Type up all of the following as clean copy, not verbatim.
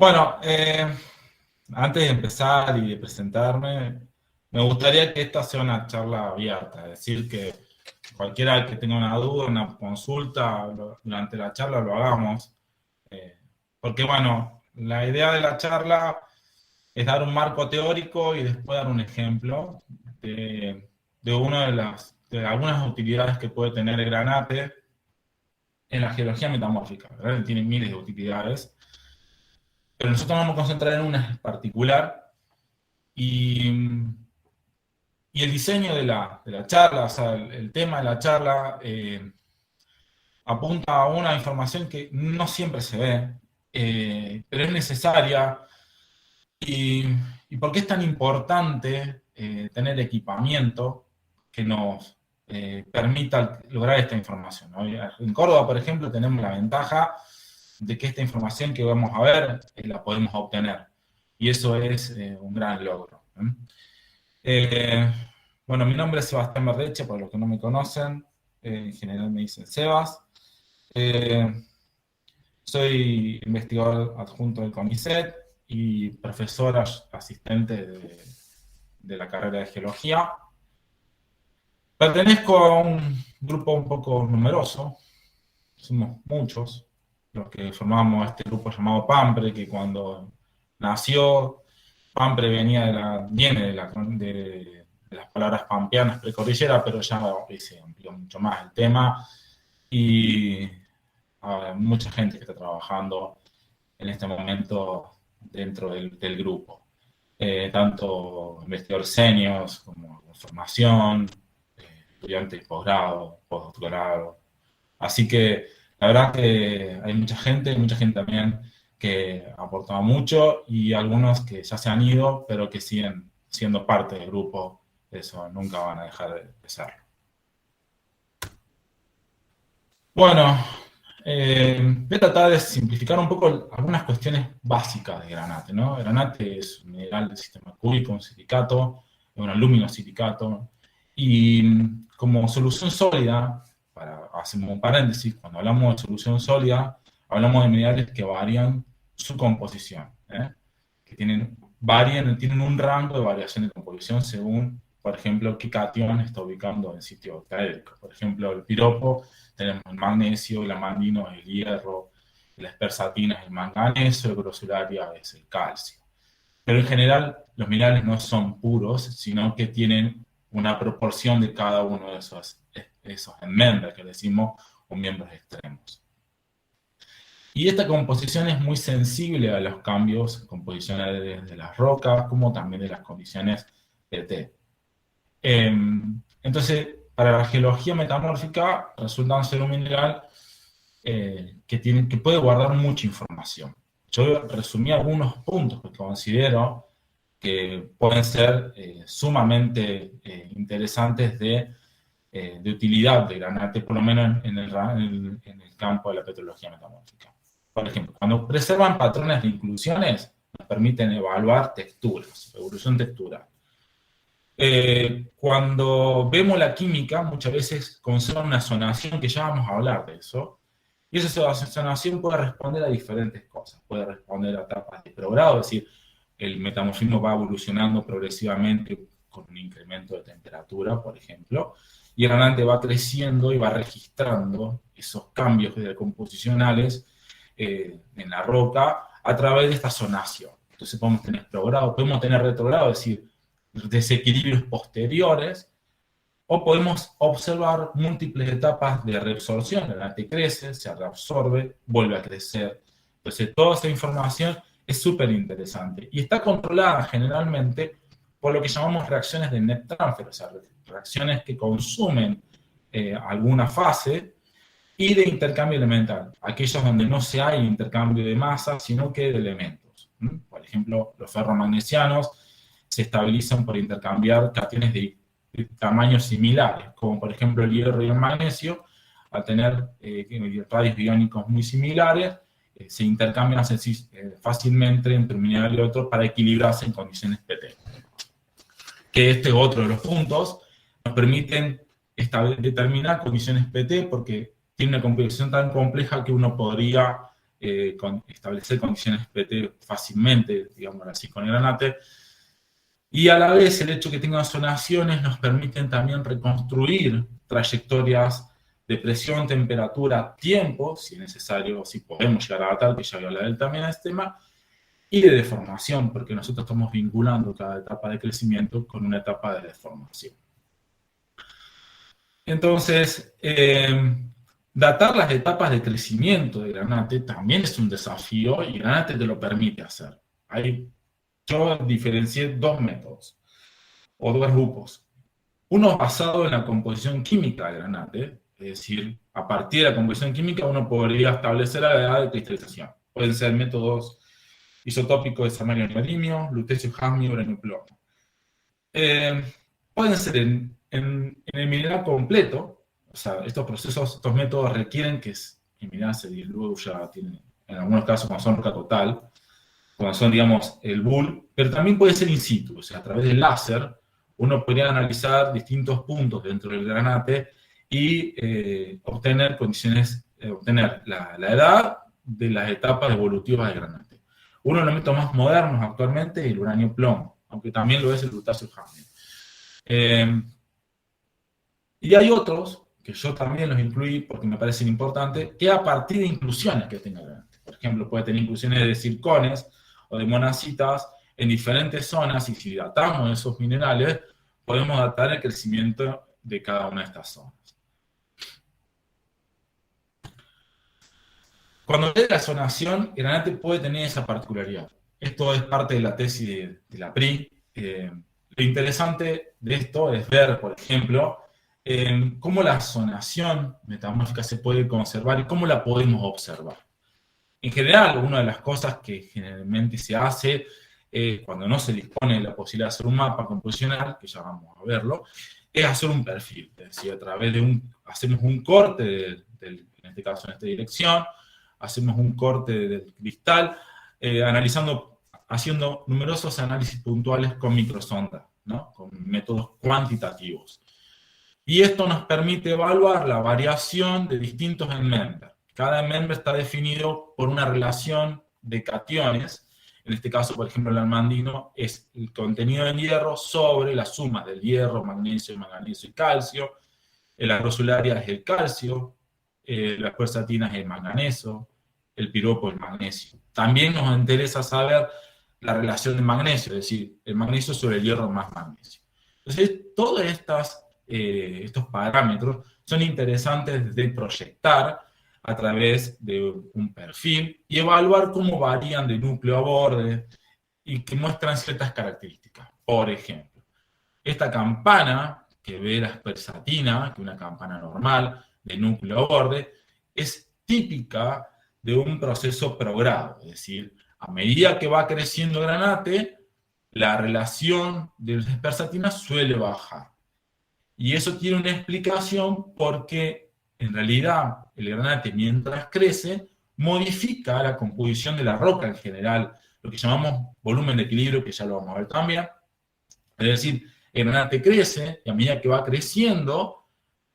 Bueno, antes de empezar y de presentarme, me gustaría que esta sea una charla abierta, es decir, que cualquiera que tenga una duda, una consulta, durante la charla lo hagamos. Eh, Porque, bueno, la idea de la charla es dar un marco teórico y después dar un ejemplo de una de algunas utilidades que puede tener el granate en la geología metamórfica. ¿Verdad? Tiene miles de utilidades, pero nosotros nos vamos a concentrar en una en particular. Y, y el diseño de la charla, o sea, el tema de la charla, apunta a una información que no siempre se ve, pero es necesaria. Y, y por qué es tan importante tener equipamiento que nos permita lograr esta información, ¿no? En Córdoba, por ejemplo, tenemos la ventaja de que esta información que vamos a ver la podemos obtener. Y eso es un gran logro, ¿no? Eh, bueno, mi nombre es Sebastián Berreche, para los que no me conocen, en general me dicen Sebas. Eh, Soy investigador adjunto del CONICET y profesor asistente de la carrera de Geología. Pertenezco a un grupo un poco numeroso, somos muchos los que formamos este grupo llamado PAMPRE, que cuando nació, PAMPRE viene de las palabras pampeanas precordillera, pero ya hoy se amplió mucho más el tema y hay mucha gente que está trabajando en este momento dentro del grupo. Tanto investigadores seniors como formación, estudiantes de posgrado, postdoctorado. Así que la verdad que hay mucha gente también que ha aportado mucho y algunos que ya se han ido, pero que siguen siendo parte del grupo. Eso nunca van a dejar de serlo. Bueno, voy a tratar de simplificar un poco algunas cuestiones básicas de granate, ¿no? El granate es un mineral del sistema cúbico, un silicato, un aluminosilicato, y como solución sólida, para hacer un paréntesis, cuando hablamos de solución sólida, hablamos de minerales que varían su composición, ¿eh? Que tienen un rango de variación de composición según, por ejemplo, qué catión está ubicando en sitio teórico. Por ejemplo, el piropo tenemos el magnesio, el amanino, el hierro, la espersatina es el manganeso, el grosularia es el calcio. Pero en general los minerales no son puros, sino que tienen una proporción de cada uno de esos enmendros que decimos o miembros extremos. Y esta composición es muy sensible a los cambios composicionales de las rocas, como también de las condiciones PT. Entonces, para la geología metamórfica resulta ser un mineral que puede guardar mucha información. Yo resumí algunos puntos que considero que pueden ser sumamente interesantes de utilidad de granate, por lo menos en el campo de la petrología metamórfica. Por ejemplo, cuando preservan patrones de inclusiones, nos permiten evaluar texturas, evolución textural. Cuando vemos la química, muchas veces conserva una zonación, que ya vamos a hablar de eso, y esa zonación puede responder a diferentes cosas. Puede responder a etapas de progrado, es decir, el metamorfismo va evolucionando progresivamente con un incremento de temperatura, por ejemplo, y el granate va creciendo y va registrando esos cambios composicionales en la roca a través de esta zonación. Entonces podemos tener progrado, podemos tener retrogrado, es decir, desequilibrios posteriores, o podemos observar múltiples etapas de reabsorción. El granate crece, se reabsorbe, vuelve a crecer. Entonces, toda esa información es súper interesante y está controlada generalmente por lo que llamamos reacciones de net transfer, o sea, reacciones que consumen alguna fase y de intercambio elemental, aquellos donde no se hay intercambio de masa, sino que de elementos. Por ejemplo, los ferromagnesianos se estabilizan por intercambiar cationes de tamaños similares, como por ejemplo el hierro y el magnesio, al tener radios iónicos muy similares, se intercambian fácilmente entre un mineral y otro para equilibrarse en condiciones PT. Que este es otro de los puntos, nos permiten determinar condiciones PT porque tiene una composición tan compleja que uno podría establecer condiciones PT fácilmente, digamos así, con el granate. Y a la vez el hecho que tengan zonaciones nos permiten también reconstruir trayectorias de presión, temperatura, tiempo, si es necesario, si podemos llegar a tal, que ya voy a hablar también de este tema, y de deformación, porque nosotros estamos vinculando cada etapa de crecimiento con una etapa de deformación. Entonces, datar las etapas de crecimiento de Granate también es un desafío y Granate te lo permite hacer. Yo diferencié dos métodos, o dos grupos. Uno basado en la composición química de Granate, es decir, a partir de la composición química uno podría establecer la edad de cristalización. Pueden ser métodos isotópicos de samarium y neodimio, lutecio, jasmio, uranio, plomo. Pueden ser en el mineral completo, o sea, estos métodos requieren que el mineral se diluya, en algunos casos cuando son roca total, cuando son, digamos, el bull, pero también puede ser in situ, o sea, a través del láser, uno podría analizar distintos puntos dentro del granate y obtener la edad de las etapas evolutivas del granate. Uno de los métodos más modernos actualmente es el uranio plomo, aunque también lo es el lutáceo jasmio. Y hay otros, que yo también los incluí porque me parecen importantes, que a partir de inclusiones que tenga granate. Por ejemplo, puede tener inclusiones de circones o de monacitas en diferentes zonas, y si datamos esos minerales, podemos datar el crecimiento de cada una de estas zonas. Cuando ve la zonación, el granate puede tener esa particularidad. Esto es parte de la tesis de la PRI. Lo interesante de esto es ver, por ejemplo, cómo la zonación metamórfica se puede conservar y cómo la podemos observar. En general, una de las cosas que generalmente se hace cuando no se dispone de la posibilidad de hacer un mapa composicional, que ya vamos a verlo, es hacer un perfil. Es decir, a través de hacemos un corte, en este caso en esta dirección, hacemos un corte del cristal, haciendo numerosos análisis puntuales con microsonda, ¿no? Con métodos cuantitativos. Y esto nos permite evaluar la variación de distintos enmembers. Cada enmember está definido por una relación de cationes. En este caso, por ejemplo, el almandino es el contenido en hierro sobre la suma del hierro, magnesio, manganeso y calcio. El agrosularia es el calcio, la quercetina es el manganeso, el piropo el magnesio. También nos interesa saber la relación del magnesio, es decir, el magnesio sobre el hierro más magnesio. Entonces, todos estos parámetros son interesantes de proyectar a través de un perfil y evaluar cómo varían de núcleo a borde y que muestran ciertas características. Por ejemplo, esta campana que ve la aspersatina, que es una campana normal de núcleo a borde, es típica de un proceso progrado, es decir, a medida que va creciendo el granate, la relación de las aspersatinas suele bajar. Y eso tiene una explicación porque en realidad el granate mientras crece modifica la composición de la roca en general, lo que llamamos volumen de equilibrio, que ya lo vamos a ver también. Es decir, el granate crece y a medida que va creciendo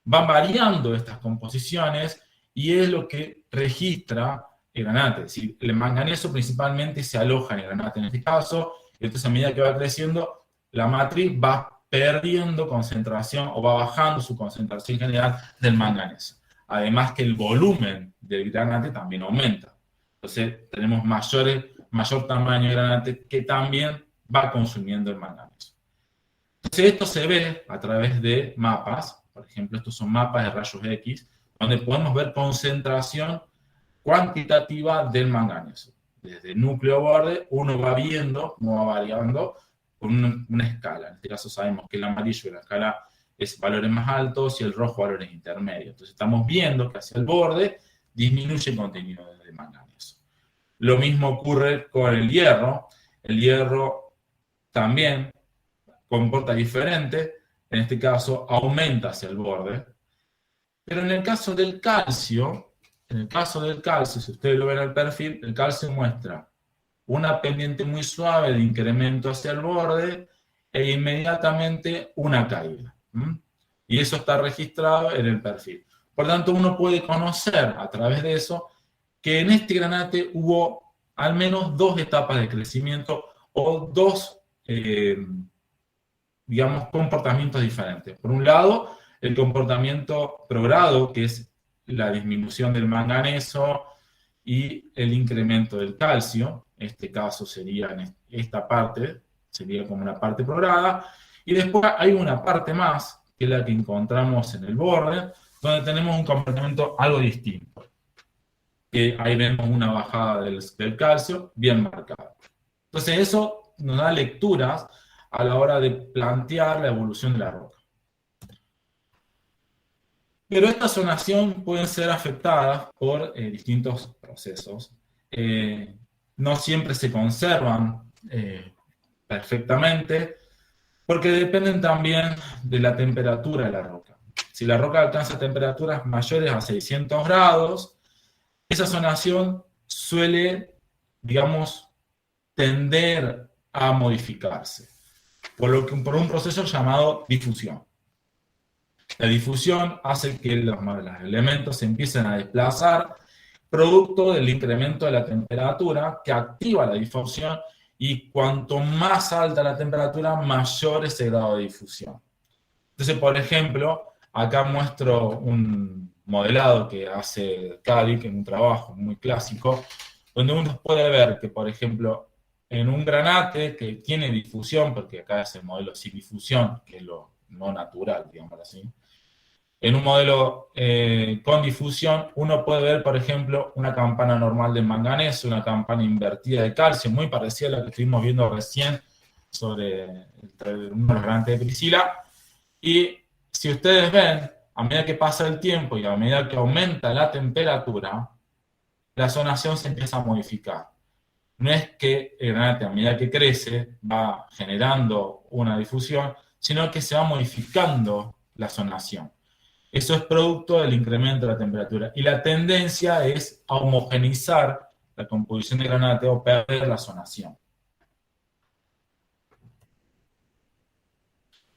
van variando estas composiciones y es lo que registra el granate. Es decir, el manganeso principalmente se aloja en el granate en este caso, y entonces a medida que va creciendo, la matriz va perdiendo concentración o va bajando su concentración general del manganeso. Además que el volumen del granate también aumenta. Entonces tenemos mayor tamaño de granate que también va consumiendo el manganeso. Entonces esto se ve a través de mapas, por ejemplo, estos son mapas de rayos X, donde podemos ver concentración cuantitativa del manganeso. Desde el núcleo borde, uno va viendo cómo va variando con una escala. En este caso sabemos que el amarillo de la escala es valores más altos y el rojo valores intermedios. Entonces estamos viendo que hacia el borde disminuye el contenido de manganeso. Lo mismo ocurre con el hierro. El hierro también comporta diferente, en este caso aumenta hacia el borde. Pero en el caso del calcio, si ustedes lo ven al perfil, el calcio muestra una pendiente muy suave de incremento hacia el borde e inmediatamente una caída. Y eso está registrado en el perfil. Por tanto, uno puede conocer a través de eso que en este granate hubo al menos dos etapas de crecimiento o dos, digamos, comportamientos diferentes. Por un lado, el comportamiento progrado, que es la disminución del manganeso y el incremento del calcio. En este caso sería en esta parte, sería como una parte prograda. Y después hay una parte más, que es la que encontramos en el borde, donde tenemos un comportamiento algo distinto. Que ahí vemos una bajada del calcio bien marcada. Entonces eso nos da lecturas a la hora de plantear la evolución de la roca. Pero esta zonación puede ser afectada por distintos procesos. No siempre se conservan perfectamente, porque dependen también de la temperatura de la roca. Si la roca alcanza temperaturas mayores a 600 grados, esa zonación suele, digamos, tender a modificarse, por un proceso llamado difusión. La difusión hace que los elementos se empiecen a desplazar, producto del incremento de la temperatura que activa la difusión, y cuanto más alta la temperatura, mayor es el grado de difusión. Entonces, por ejemplo, acá muestro un modelado que hace Cadic en un trabajo muy clásico, donde uno puede ver que, por ejemplo, en un granate que tiene difusión, porque acá es el modelo sin difusión, que es lo no natural, digamos así. En un modelo con difusión, uno puede ver, por ejemplo, una campana normal de manganeso, una campana invertida de calcio, muy parecida a la que estuvimos viendo recién sobre uno de los granates de Priscila. Y si ustedes ven, a medida que pasa el tiempo y a medida que aumenta la temperatura, la zonación se empieza a modificar. No es que el granate, a medida que crece, va generando una difusión, sino que se va modificando la zonación. Eso es producto del incremento de la temperatura. Y la tendencia es a homogeneizar la composición del granate o perder la zonación.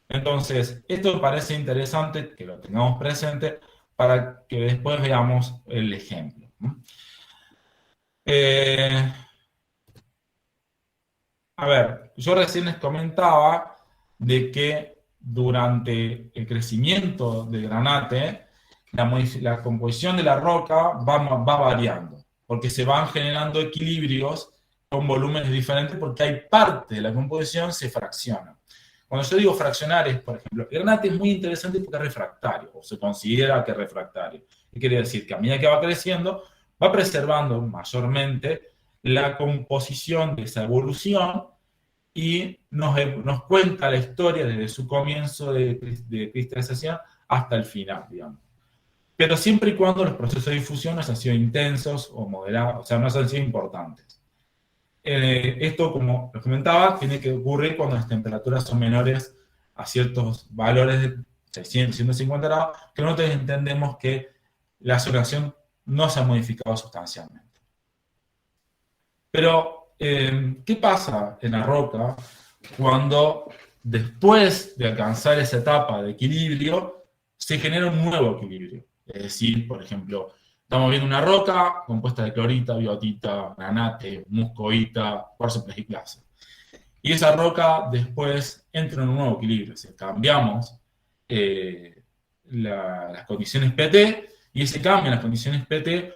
Entonces, esto me parece interesante que lo tengamos presente para que después veamos el ejemplo. A ver, yo recién les comentaba de que durante el crecimiento del granate, la composición de la roca va variando, porque se van generando equilibrios con volúmenes diferentes, porque hay parte de la composición se fracciona. Cuando yo digo fraccionar es, por ejemplo, el granate es muy interesante porque es refractario, o se considera que es refractario. ¿Qué quiere decir? Que a medida que va creciendo, va preservando mayormente la composición de esa evolución y nos cuenta la historia desde su comienzo de cristalización hasta el final, digamos. Pero siempre y cuando los procesos de difusión no han sido intensos o moderados, o sea, no han sido importantes. Esto, como les comentaba, tiene que ocurrir cuando las temperaturas son menores a ciertos valores de 600, 150 grados, que nosotros entendemos que la saturación no se ha modificado sustancialmente. Pero, ¿qué pasa en la roca cuando después de alcanzar esa etapa de equilibrio se genera un nuevo equilibrio? Es decir, por ejemplo, estamos viendo una roca compuesta de clorita, biotita, granate, muscoíta, cuarzo plagioclase. Y esa roca después entra en un nuevo equilibrio. O sea, cambiamos las condiciones PT, y ese cambio en las condiciones PT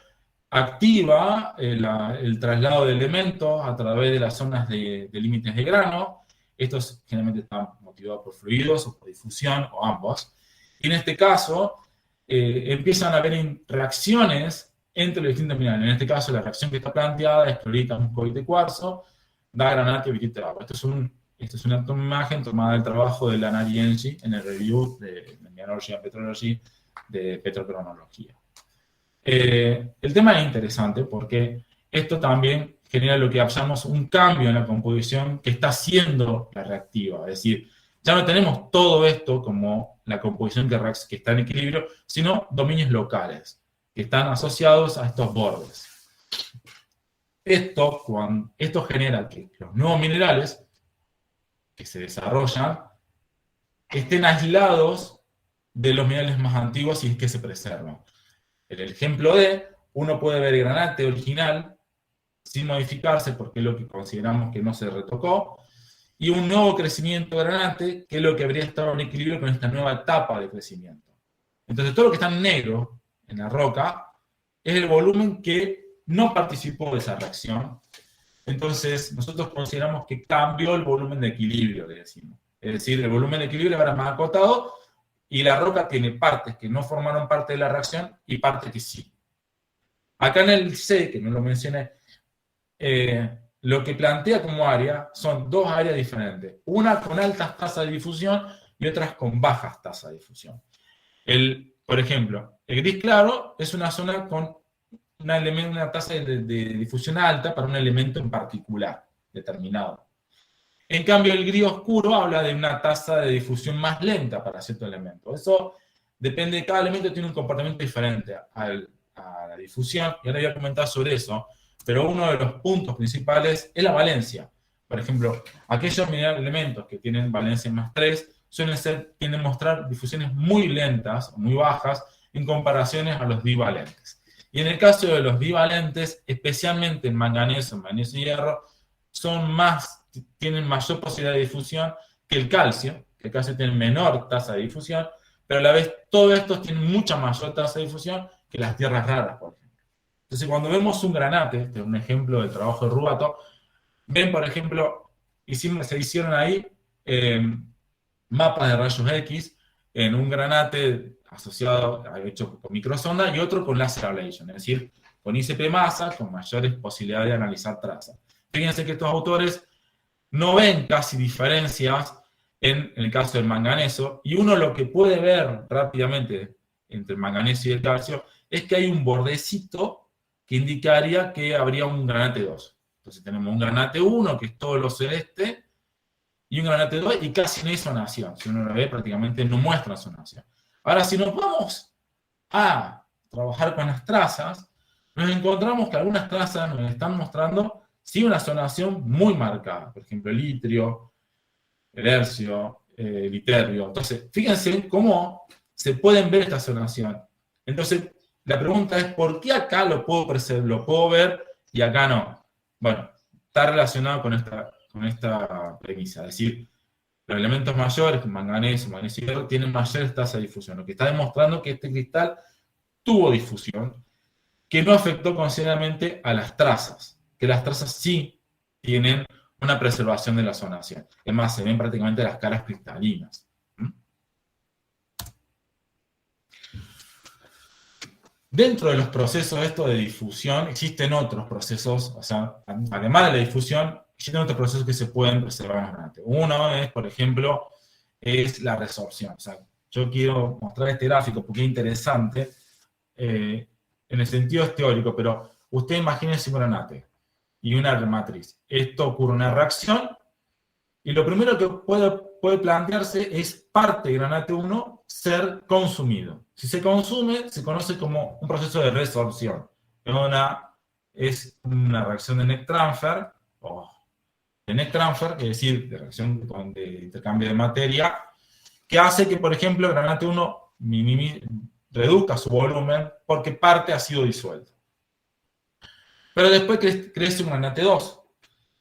activa el traslado de elementos a través de las zonas de límites de grano. Estos generalmente están motivados por fluidos o por difusión o ambos. Y en este caso, empiezan a haber reacciones entre los distintos minerales. En este caso, la reacción que está planteada es clorita, muscoíta y cuarzo, da granate, bitita y agua. Esto es una imagen tomada del trabajo de Lana Rienzi en el review de Mineralogy and Petrology de Petrocronología. El tema es interesante porque esto también genera lo que llamamos un cambio en la composición que está haciendo la reactiva. Es decir, ya no tenemos todo esto como la composición que está en equilibrio, sino dominios locales que están asociados a estos bordes. Esto genera que los nuevos minerales que se desarrollan estén aislados de los minerales más antiguos y que se preservan. El ejemplo de uno puede ver el granate original sin modificarse, porque es lo que consideramos que no se retocó, y un nuevo crecimiento de granate, que es lo que habría estado en equilibrio con esta nueva etapa de crecimiento. Entonces, todo lo que está en negro, en la roca, es el volumen que no participó de esa reacción. Entonces, nosotros consideramos que cambió el volumen de equilibrio, le decimos. Es decir, el volumen de equilibrio ahora es más acotado, y la roca tiene partes que no formaron parte de la reacción y partes que sí. Acá en el C, que no lo mencioné, lo que plantea como área son dos áreas diferentes. Una con altas tasas de difusión y otras con bajas tasas de difusión. Por ejemplo, el gris claro es una zona con una tasa de difusión alta para un elemento en particular, determinado. En cambio, el gris oscuro habla de una tasa de difusión más lenta para cierto elemento. Eso depende, de cada elemento tiene un comportamiento diferente a la difusión, y ahora voy a comentar sobre eso, pero uno de los puntos principales es la valencia. Por ejemplo, aquellos elementos que tienen valencia más 3 tienden a mostrar difusiones muy lentas, muy bajas, en comparaciones a los divalentes. Y en el caso de los divalentes, especialmente en manganeso, magnesio y hierro, tienen mayor posibilidad de difusión que el calcio tiene menor tasa de difusión, pero a la vez todos estos tienen mucha mayor tasa de difusión que las tierras raras, por ejemplo. Entonces, cuando vemos un granate, este es un ejemplo del trabajo de Rubato, ven, por ejemplo, se hicieron ahí mapas de rayos X en un granate asociado, hecho con microsonda, y otro con laser ablation, es decir, con ICP masa, con mayores posibilidades de analizar trazas. Fíjense que estos autores no ven casi diferencias en el caso del manganeso, y uno lo que puede ver rápidamente entre el manganeso y el calcio es que hay un bordecito que indicaría que habría un granate 2. Entonces tenemos un granate 1, que es todo lo celeste, y un granate 2, y casi no hay zonación. Si uno lo ve, prácticamente no muestra zonación. Ahora, si nos vamos a trabajar con las trazas, nos encontramos que algunas trazas nos están mostrando sí una zonación muy marcada. Por ejemplo, el itrio, el hercio, el iterio. Entonces, fíjense cómo se pueden ver esta zonación. Entonces, la pregunta es, ¿por qué acá lo puedo ver y acá no? Bueno, está relacionado con esta premisa. Es decir, los elementos mayores, manganeso, magnesio y hierro, tienen mayores tasas de difusión, lo que está demostrando que este cristal tuvo difusión, que no afectó considerablemente a las trazas, que las trazas sí tienen una preservación de la zonación. Es más, se ven prácticamente las caras cristalinas. Dentro de los procesos de difusión, existen otros procesos, o sea, además de la difusión, existen otros procesos que se pueden preservar en los granates. Uno es, por ejemplo, es la resorción. O sea, yo quiero mostrar este gráfico porque es interesante, en el sentido teórico, pero usted imagínese un granate y una matriz. Esto ocurre una reacción, y lo primero que puede plantearse es parte de granate 1 ser consumido. Si se consume, se conoce como un proceso de resorción. Es una reacción de neck transfer, es decir, de reacción de intercambio de materia, que hace que, por ejemplo, el granate 1 reduzca su volumen porque parte ha sido disuelta. Pero después crece un granate 2.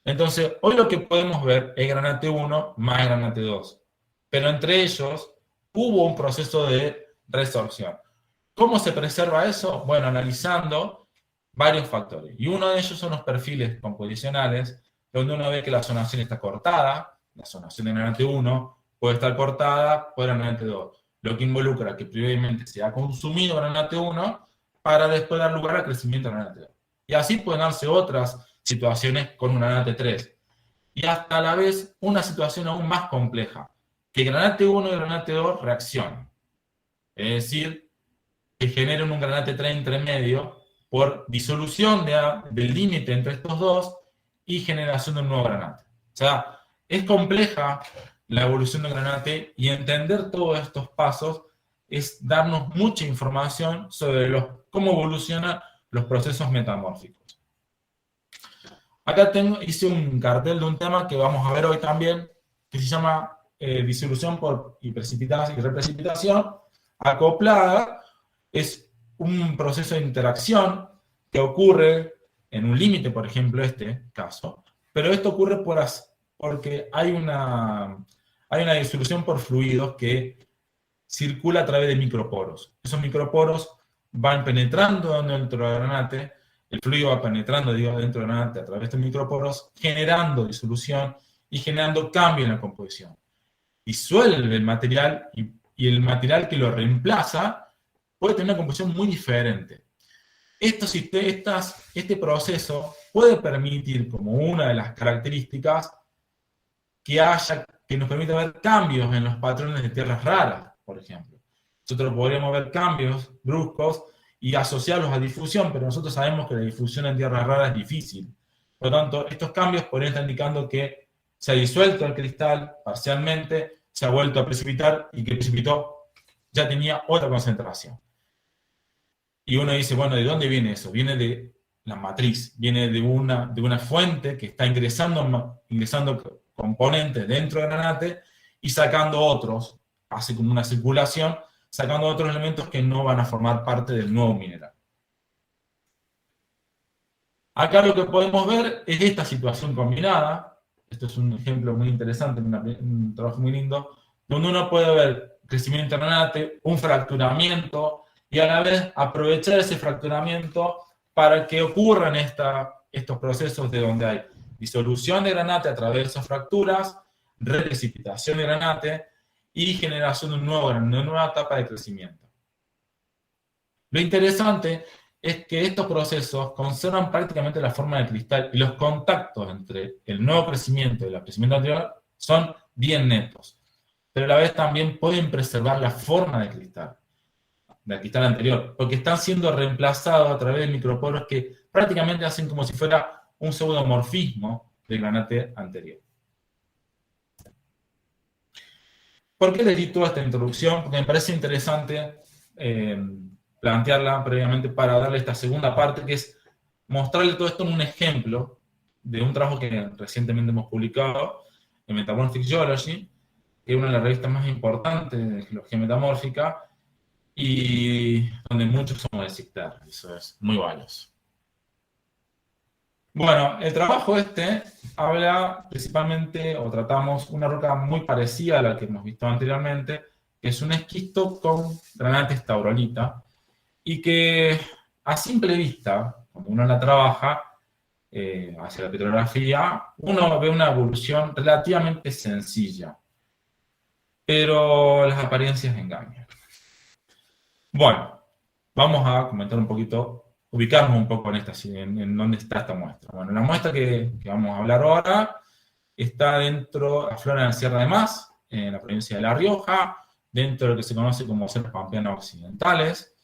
Entonces, hoy lo que podemos ver es granate 1 más granate 2. Pero entre ellos hubo un proceso de resorción. ¿Cómo se preserva eso? Bueno, analizando varios factores. Y uno de ellos son los perfiles composicionales, donde uno ve que la zonación está cortada, la zonación de granate 1 puede estar cortada por granate 2, lo que involucra que previamente se ha consumido granate 1 para después dar lugar al crecimiento de granate 2. Y así pueden darse otras situaciones con un granate 3. Y hasta a la vez una situación aún más compleja, que granate 1 y granate 2 reaccionan. Es decir, que generen un granate 3 entre medio por disolución del límite entre estos dos y generación de un nuevo granate. O sea, es compleja la evolución del granate, y entender todos estos pasos es darnos mucha información sobre cómo evolucionan los procesos metamórficos. Acá hice un cartel de un tema que vamos a ver hoy también, que se llama disolución y reprecipitación acoplada. Es un proceso de interacción que ocurre en un límite, por ejemplo, este caso, pero esto ocurre porque hay una disolución por fluidos que circula a través de microporos. Esos microporos van penetrando dentro del granate, el fluido va penetrando, digo, dentro del granate a través de microporos, generando disolución y generando cambio en la composición. Disuelve el material y el material que lo reemplaza puede tener una composición muy diferente. Este proceso puede permitir, como una de las características, que nos permita ver cambios en los patrones de tierras raras, por ejemplo. Nosotros podríamos ver cambios bruscos y asociarlos a difusión, pero nosotros sabemos que la difusión en tierras raras es difícil. Por lo tanto, estos cambios podrían estar indicando que se ha disuelto el cristal parcialmente, se ha vuelto a precipitar y que precipitó ya tenía otra concentración. Y uno dice, bueno, ¿de dónde viene eso? Viene de la matriz, viene de una fuente que está ingresando componentes dentro del granate y sacando otros, hace como una circulación, sacando otros elementos que no van a formar parte del nuevo mineral. Acá lo que podemos ver es esta situación combinada. Esto es un ejemplo muy interesante, un trabajo muy lindo, donde uno puede ver crecimiento del granate, un fracturamiento, y a la vez aprovechar ese fracturamiento para que ocurran estos procesos de donde hay disolución de granate a través de esas fracturas, reprecipitación de granate y generación de una nueva etapa de crecimiento. Lo interesante es que estos procesos conservan prácticamente la forma del cristal y los contactos entre el nuevo crecimiento y el crecimiento anterior son bien netos, pero a la vez también pueden preservar la forma del cristal anterior, porque están siendo reemplazados a través de microporos que prácticamente hacen como si fuera un pseudomorfismo del granate anterior. ¿Por qué les di toda esta introducción? Porque me parece interesante plantearla previamente para darle esta segunda parte, que es mostrarle todo esto en un ejemplo de un trabajo que recientemente hemos publicado en Metamorphic Geology, que es una de las revistas más importantes de geología metamórfica, y donde muchos somos de CICTER, eso es muy valioso. Bueno, el trabajo habla principalmente, o tratamos una roca muy parecida a la que hemos visto anteriormente, que es un esquisto con granate taurolita, y que a simple vista, cuando uno la trabaja, hacia la petrografía, uno ve una evolución relativamente sencilla, pero las apariencias engañan. Bueno, vamos a comentar un poquito, ubicarnos un poco en dónde está esta muestra. Bueno, la muestra que vamos a hablar ahora está aflora en la Sierra de Mas, en la provincia de La Rioja, dentro de lo que se conoce como Sierras Pampeanas Occidentales.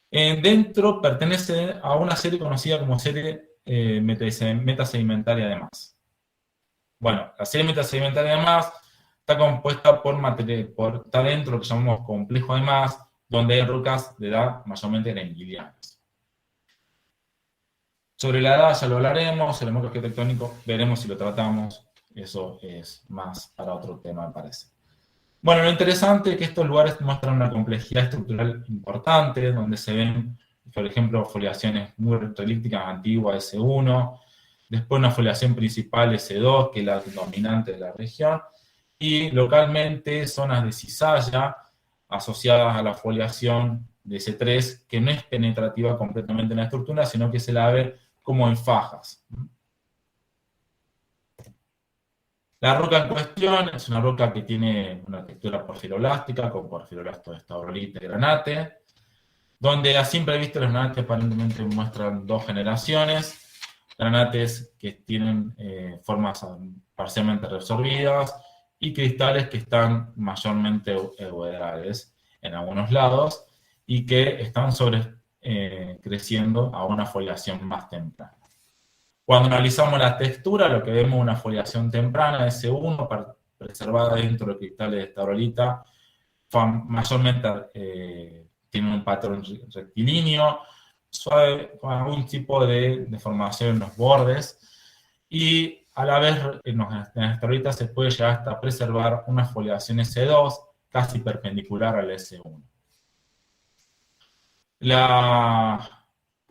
Dentro pertenece a una serie conocida como serie metasedimentaria de Mas. Bueno, la serie metasedimentaria de Mas está compuesta está dentro de lo que llamamos complejo de Mas, donde hay rocas de edad mayormente grenguilianas. Sobre la edad ya lo hablaremos, el enfoque arquitectónico veremos si lo tratamos, eso es más para otro tema me parece. Bueno, lo interesante es que estos lugares muestran una complejidad estructural importante, donde se ven, por ejemplo, foliaciones muy retrolíticas antiguas S1, después una foliación principal S2, que es la dominante de la región, y localmente zonas de cizalla, asociadas a la foliación de S3, que no es penetrativa completamente en la estructura, sino que se la ve como en fajas. La roca en cuestión es una roca que tiene una textura porfiroblástica, con porfiroblasto de estaurolita y granate, donde a simple vista los granates aparentemente muestran dos generaciones, granates que tienen formas parcialmente resorbidas, y cristales que están mayormente euedrales en algunos lados y que están creciendo a una foliación más temprana. Cuando analizamos la textura, lo que vemos es una foliación temprana, S1, preservada dentro de cristales de estaurolita, mayormente tiene un patrón rectilíneo, suave, con algún tipo de deformación en los bordes, y a la vez en las estaurolitas se puede llegar hasta preservar una foliación S2 casi perpendicular al S1.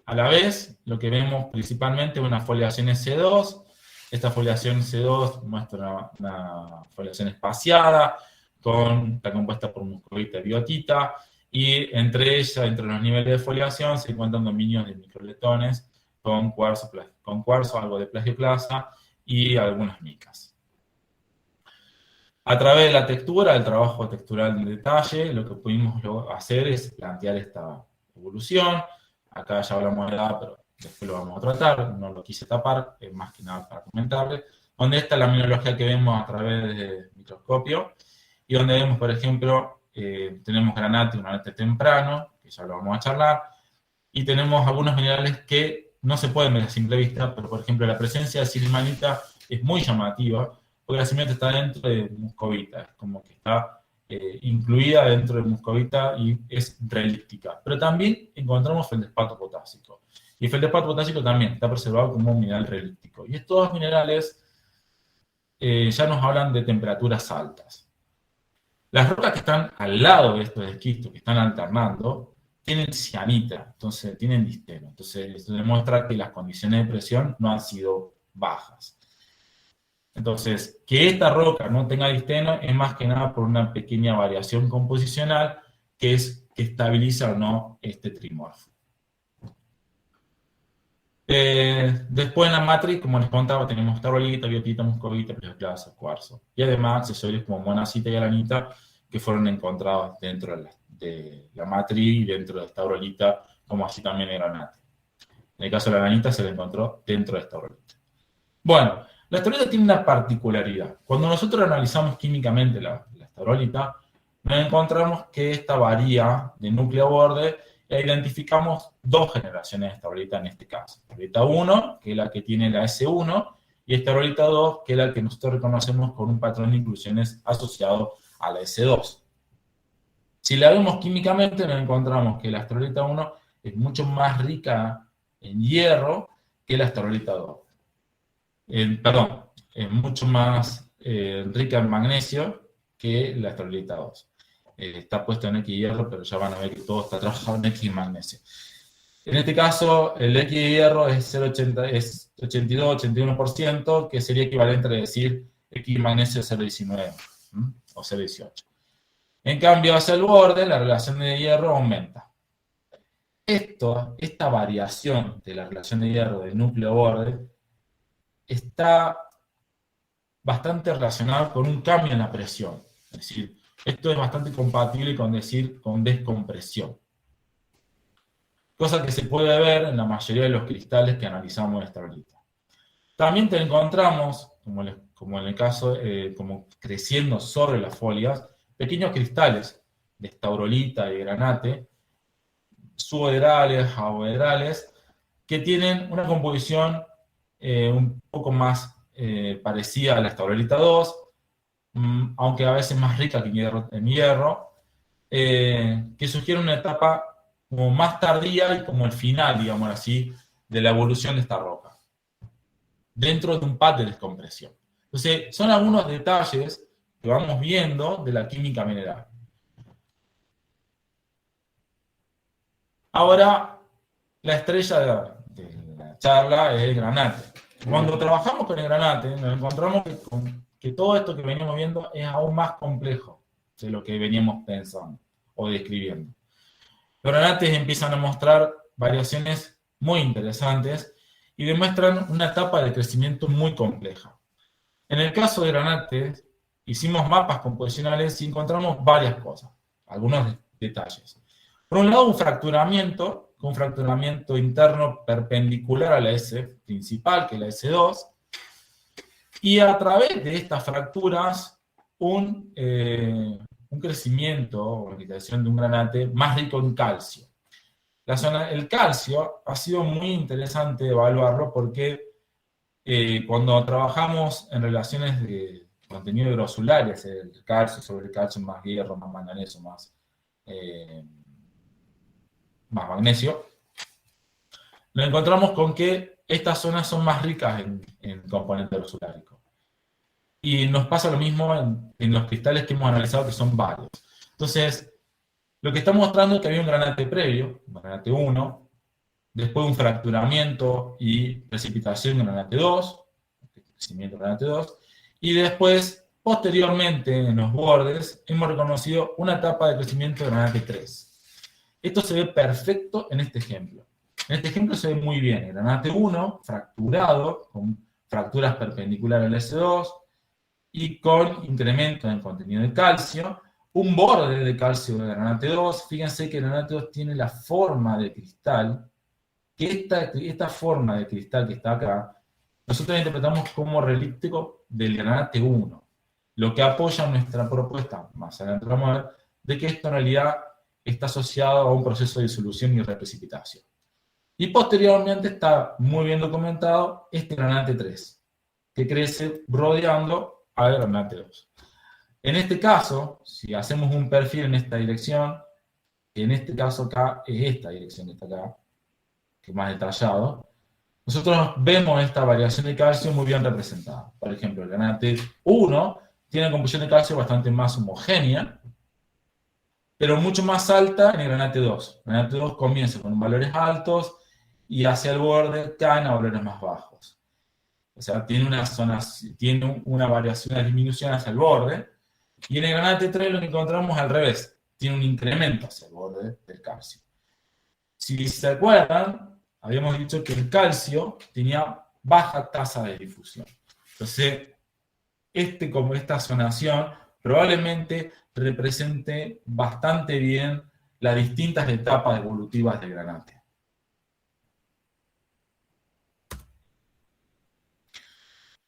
A la vez, lo que vemos principalmente es una foliación S2. Esta foliación S2 muestra una foliación espaciada, está compuesta por muscovita y biotita, y entre ella, entre los niveles de foliación, se encuentran dominios de microletones con cuarzo, algo de plagioclasa y algunas micas. A través de la textura, el trabajo textural en detalle, lo que pudimos hacer es plantear esta evolución. Acá ya hablamos de edad, pero después lo vamos a tratar, no lo quise tapar, es más que nada para comentarle. Donde está la mineralogía que vemos a través del microscopio, y donde vemos, por ejemplo, tenemos granate, un granate temprano, que ya lo vamos a charlar, y tenemos algunos minerales que no se pueden ver a simple vista, pero por ejemplo la presencia de silimanita es muy llamativa, porque la silimanita está dentro de muscovita, es como que está incluida dentro de muscovita y es relíptica. Pero también encontramos feldespato potásico. Y el feldespato potásico también está preservado como un mineral relíptico. Y estos dos minerales ya nos hablan de temperaturas altas. Las rocas que están al lado de estos esquistos, que están alternando, tienen cianita, entonces tienen disteno. Entonces esto demuestra que las condiciones de presión no han sido bajas. Entonces, que esta roca no tenga disteno es más que nada por una pequeña variación composicional que es que estabiliza o no este trimorfo. Después en la matriz, como les contaba, tenemos taurolita, biotita, muscovita, plagioclasa, cuarzo. Y además accesorios como monazita y granita que fueron encontrados dentro de la matriz y dentro de esta taurolita, como así también el granate. En el caso de la granita se la encontró dentro de esta taurolita. Bueno, la estaurolita tiene una particularidad. Cuando nosotros analizamos químicamente la estaurolita, nos encontramos que esta varía de núcleo a borde e identificamos dos generaciones de estaurolita en este caso. Estaurolita 1, que es la que tiene la S1, y estaurolita 2, que es la que nosotros reconocemos con un patrón de inclusiones asociado a la S2. Si la vemos químicamente, nos encontramos que la estaurolita 1 es mucho más rica en hierro que la estaurolita 2. Perdón, es mucho más rica en magnesio que la estaurolita 2. Está puesto en X hierro, pero ya van a ver que todo está trabajado en X magnesio. En este caso, el X de hierro es 82-81%, que sería equivalente a decir X magnesio 0,19 o 0,18. En cambio, hacia el borde, la relación de hierro aumenta. Esta variación de la relación de hierro del núcleo borde está bastante relacionado con un cambio en la presión. Es decir, esto es bastante compatible con decir con descompresión. Cosa que se puede ver en la mayoría de los cristales que analizamos en esta estaurolita. También te encontramos, como en el caso, como creciendo sobre las folias, pequeños cristales de estaurolita y granate, suboederales, aboederales, que tienen una composición un poco más parecida a la estaurolita 2, aunque a veces más rica que en hierro, que sugiere una etapa como más tardía y como el final, digamos así, de la evolución de esta roca, dentro de un pad de descompresión. Entonces, son algunos detalles que vamos viendo de la química mineral. Ahora, la estrella de la charla es el granate. Cuando trabajamos con el granate, nos encontramos que todo esto que veníamos viendo es aún más complejo de lo que veníamos pensando o describiendo. Los granates empiezan a mostrar variaciones muy interesantes y demuestran una etapa de crecimiento muy compleja. En el caso de granates, hicimos mapas composicionales y encontramos varias cosas, algunos detalles. Por un lado, un fracturamiento interno perpendicular a la S principal, que es la S2, y a través de estas fracturas, un crecimiento o organización de un granate más rico en calcio. El calcio ha sido muy interesante evaluarlo porque cuando trabajamos en relaciones de contenido grosulares, el calcio sobre el calcio, más hierro, más manganeso, más magnesio, nos encontramos con que estas zonas son más ricas en componente grosulárico. Y nos pasa lo mismo en los cristales que hemos analizado, que son varios. Entonces, lo que está mostrando es que había un granate previo, un granate 1, después un fracturamiento y precipitación en granate 2, crecimiento en granate 2, y después, posteriormente, en los bordes, hemos reconocido una etapa de crecimiento de granate 3. Esto se ve perfecto en este ejemplo. En este ejemplo se ve muy bien el granate 1 fracturado, con fracturas perpendiculares al S2 y con incremento en contenido de calcio, un borde de calcio de granate 2. Fíjense que el granate 2 tiene la forma de cristal, que esta forma de cristal que está acá, nosotros la interpretamos como relíptico del granate 1, lo que apoya nuestra propuesta, más adelante vamos a ver, de que esto en realidad está asociado a un proceso de disolución y reprecipitación. Y posteriormente está muy bien documentado este granate 3, que crece rodeando al granate 2. En este caso, si hacemos un perfil en esta dirección, en este caso acá es esta dirección que está acá, que es más detallado, nosotros vemos esta variación de calcio muy bien representada. Por ejemplo, el granate 1 tiene una composición de calcio bastante más homogénea, pero mucho más alta en el granate 2. El granate 2 comienza con valores altos y hacia el borde caen a valores más bajos. O sea, tiene una variación, una disminución hacia el borde, y en el granate 3 lo que encontramos al revés, tiene un incremento hacia el borde del calcio. Si se acuerdan, habíamos dicho que el calcio tenía baja tasa de difusión. Entonces, como esta zonación probablemente represente bastante bien las distintas etapas evolutivas del granate.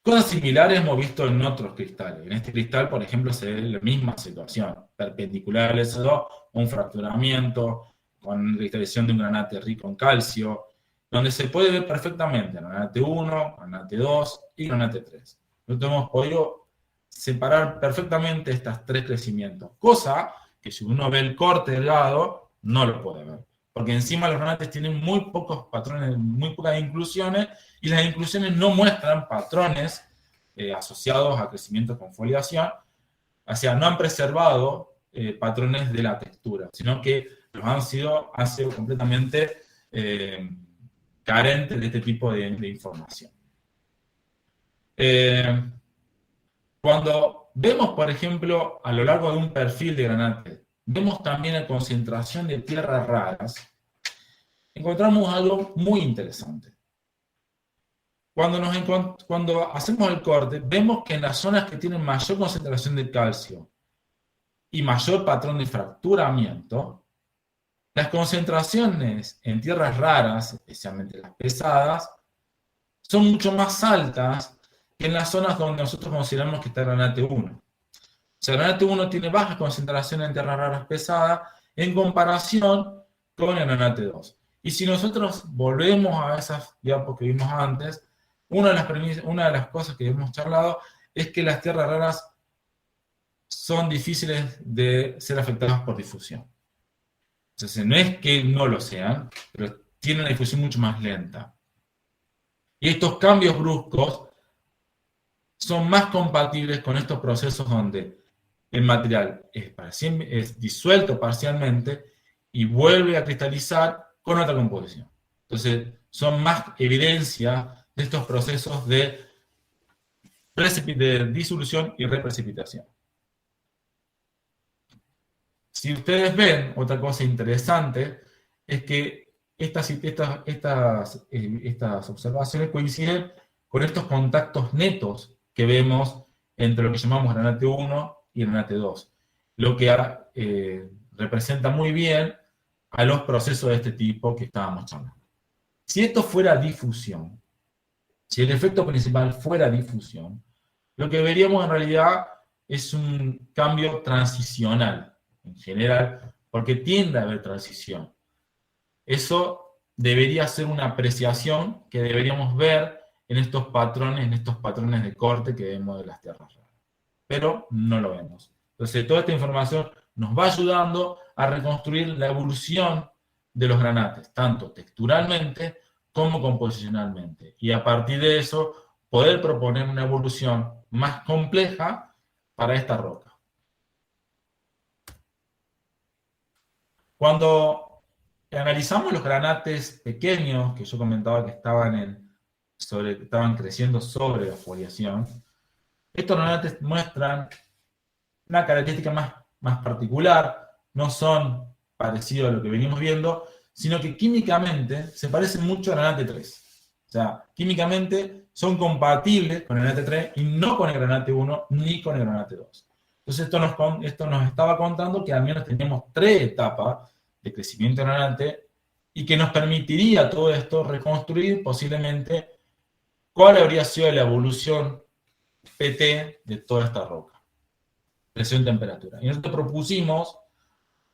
Cosas similares hemos visto en otros cristales. En este cristal, por ejemplo, se ve la misma situación. Perpendicular al S2, un fracturamiento con cristalización de un granate rico en calcio, donde se puede ver perfectamente granate 1, granate 2 y granate 3. Nosotros hemos podido separar perfectamente estos tres crecimientos, cosa que si uno ve el corte delgado, no lo puede ver. Porque encima los granates tienen muy pocos patrones, muy pocas inclusiones, y las inclusiones no muestran patrones asociados a crecimiento con foliación, o sea, no han preservado patrones de la textura, sino que los han sido completamente carentes de este tipo de información. Cuando vemos, por ejemplo, a lo largo de un perfil de granate, vemos también la concentración de tierras raras, encontramos algo muy interesante. Cuando hacemos el corte, vemos que en las zonas que tienen mayor concentración de calcio y mayor patrón de fracturamiento, las concentraciones en tierras raras, especialmente las pesadas, son mucho más altas que en las zonas donde nosotros consideramos que está el granate 1. O sea, el granate 1 tiene baja concentración en tierras raras pesadas en comparación con el granate 2. Y si nosotros volvemos a esas diapos que vimos antes, una de las cosas que hemos charlado es que las tierras raras son difíciles de ser afectadas por difusión. Entonces, no es que no lo sean, pero tienen una difusión mucho más lenta. Y estos cambios bruscos son más compatibles con estos procesos donde el material es disuelto parcialmente y vuelve a cristalizar con otra composición. Entonces, son más evidencia de estos procesos de disolución y reprecipitación. Si ustedes ven, otra cosa interesante es que estas observaciones coinciden con estos contactos netos que vemos entre lo que llamamos granate 1 y granate 2, lo que representa muy bien a los procesos de este tipo que estábamos charlando. Si esto fuera difusión, si el efecto principal fuera difusión, lo que veríamos en realidad es un cambio transicional en general, porque tiende a haber transición. Eso debería ser una apreciación que deberíamos ver en estos patrones de corte que vemos de las tierras raras. Pero no lo vemos. Entonces, toda esta información nos va ayudando a reconstruir la evolución de los granates, tanto texturalmente como composicionalmente. Y a partir de eso, poder proponer una evolución más compleja para esta roca. Cuando Analizamos los granates pequeños que yo comentaba que estaban creciendo sobre la foliación. Estos granates muestran una característica más particular, no son parecidos a lo que venimos viendo, sino que químicamente se parecen mucho al granate 3. O sea, químicamente son compatibles con el granate 3 y no con el granate 1 ni con el granate 2. Entonces esto nos estaba contando que al menos teníamos 3 etapas de crecimiento del granate y que nos permitiría todo esto reconstruir posiblemente cuál habría sido la evolución PT de toda esta roca, presión y temperatura. Y nosotros propusimos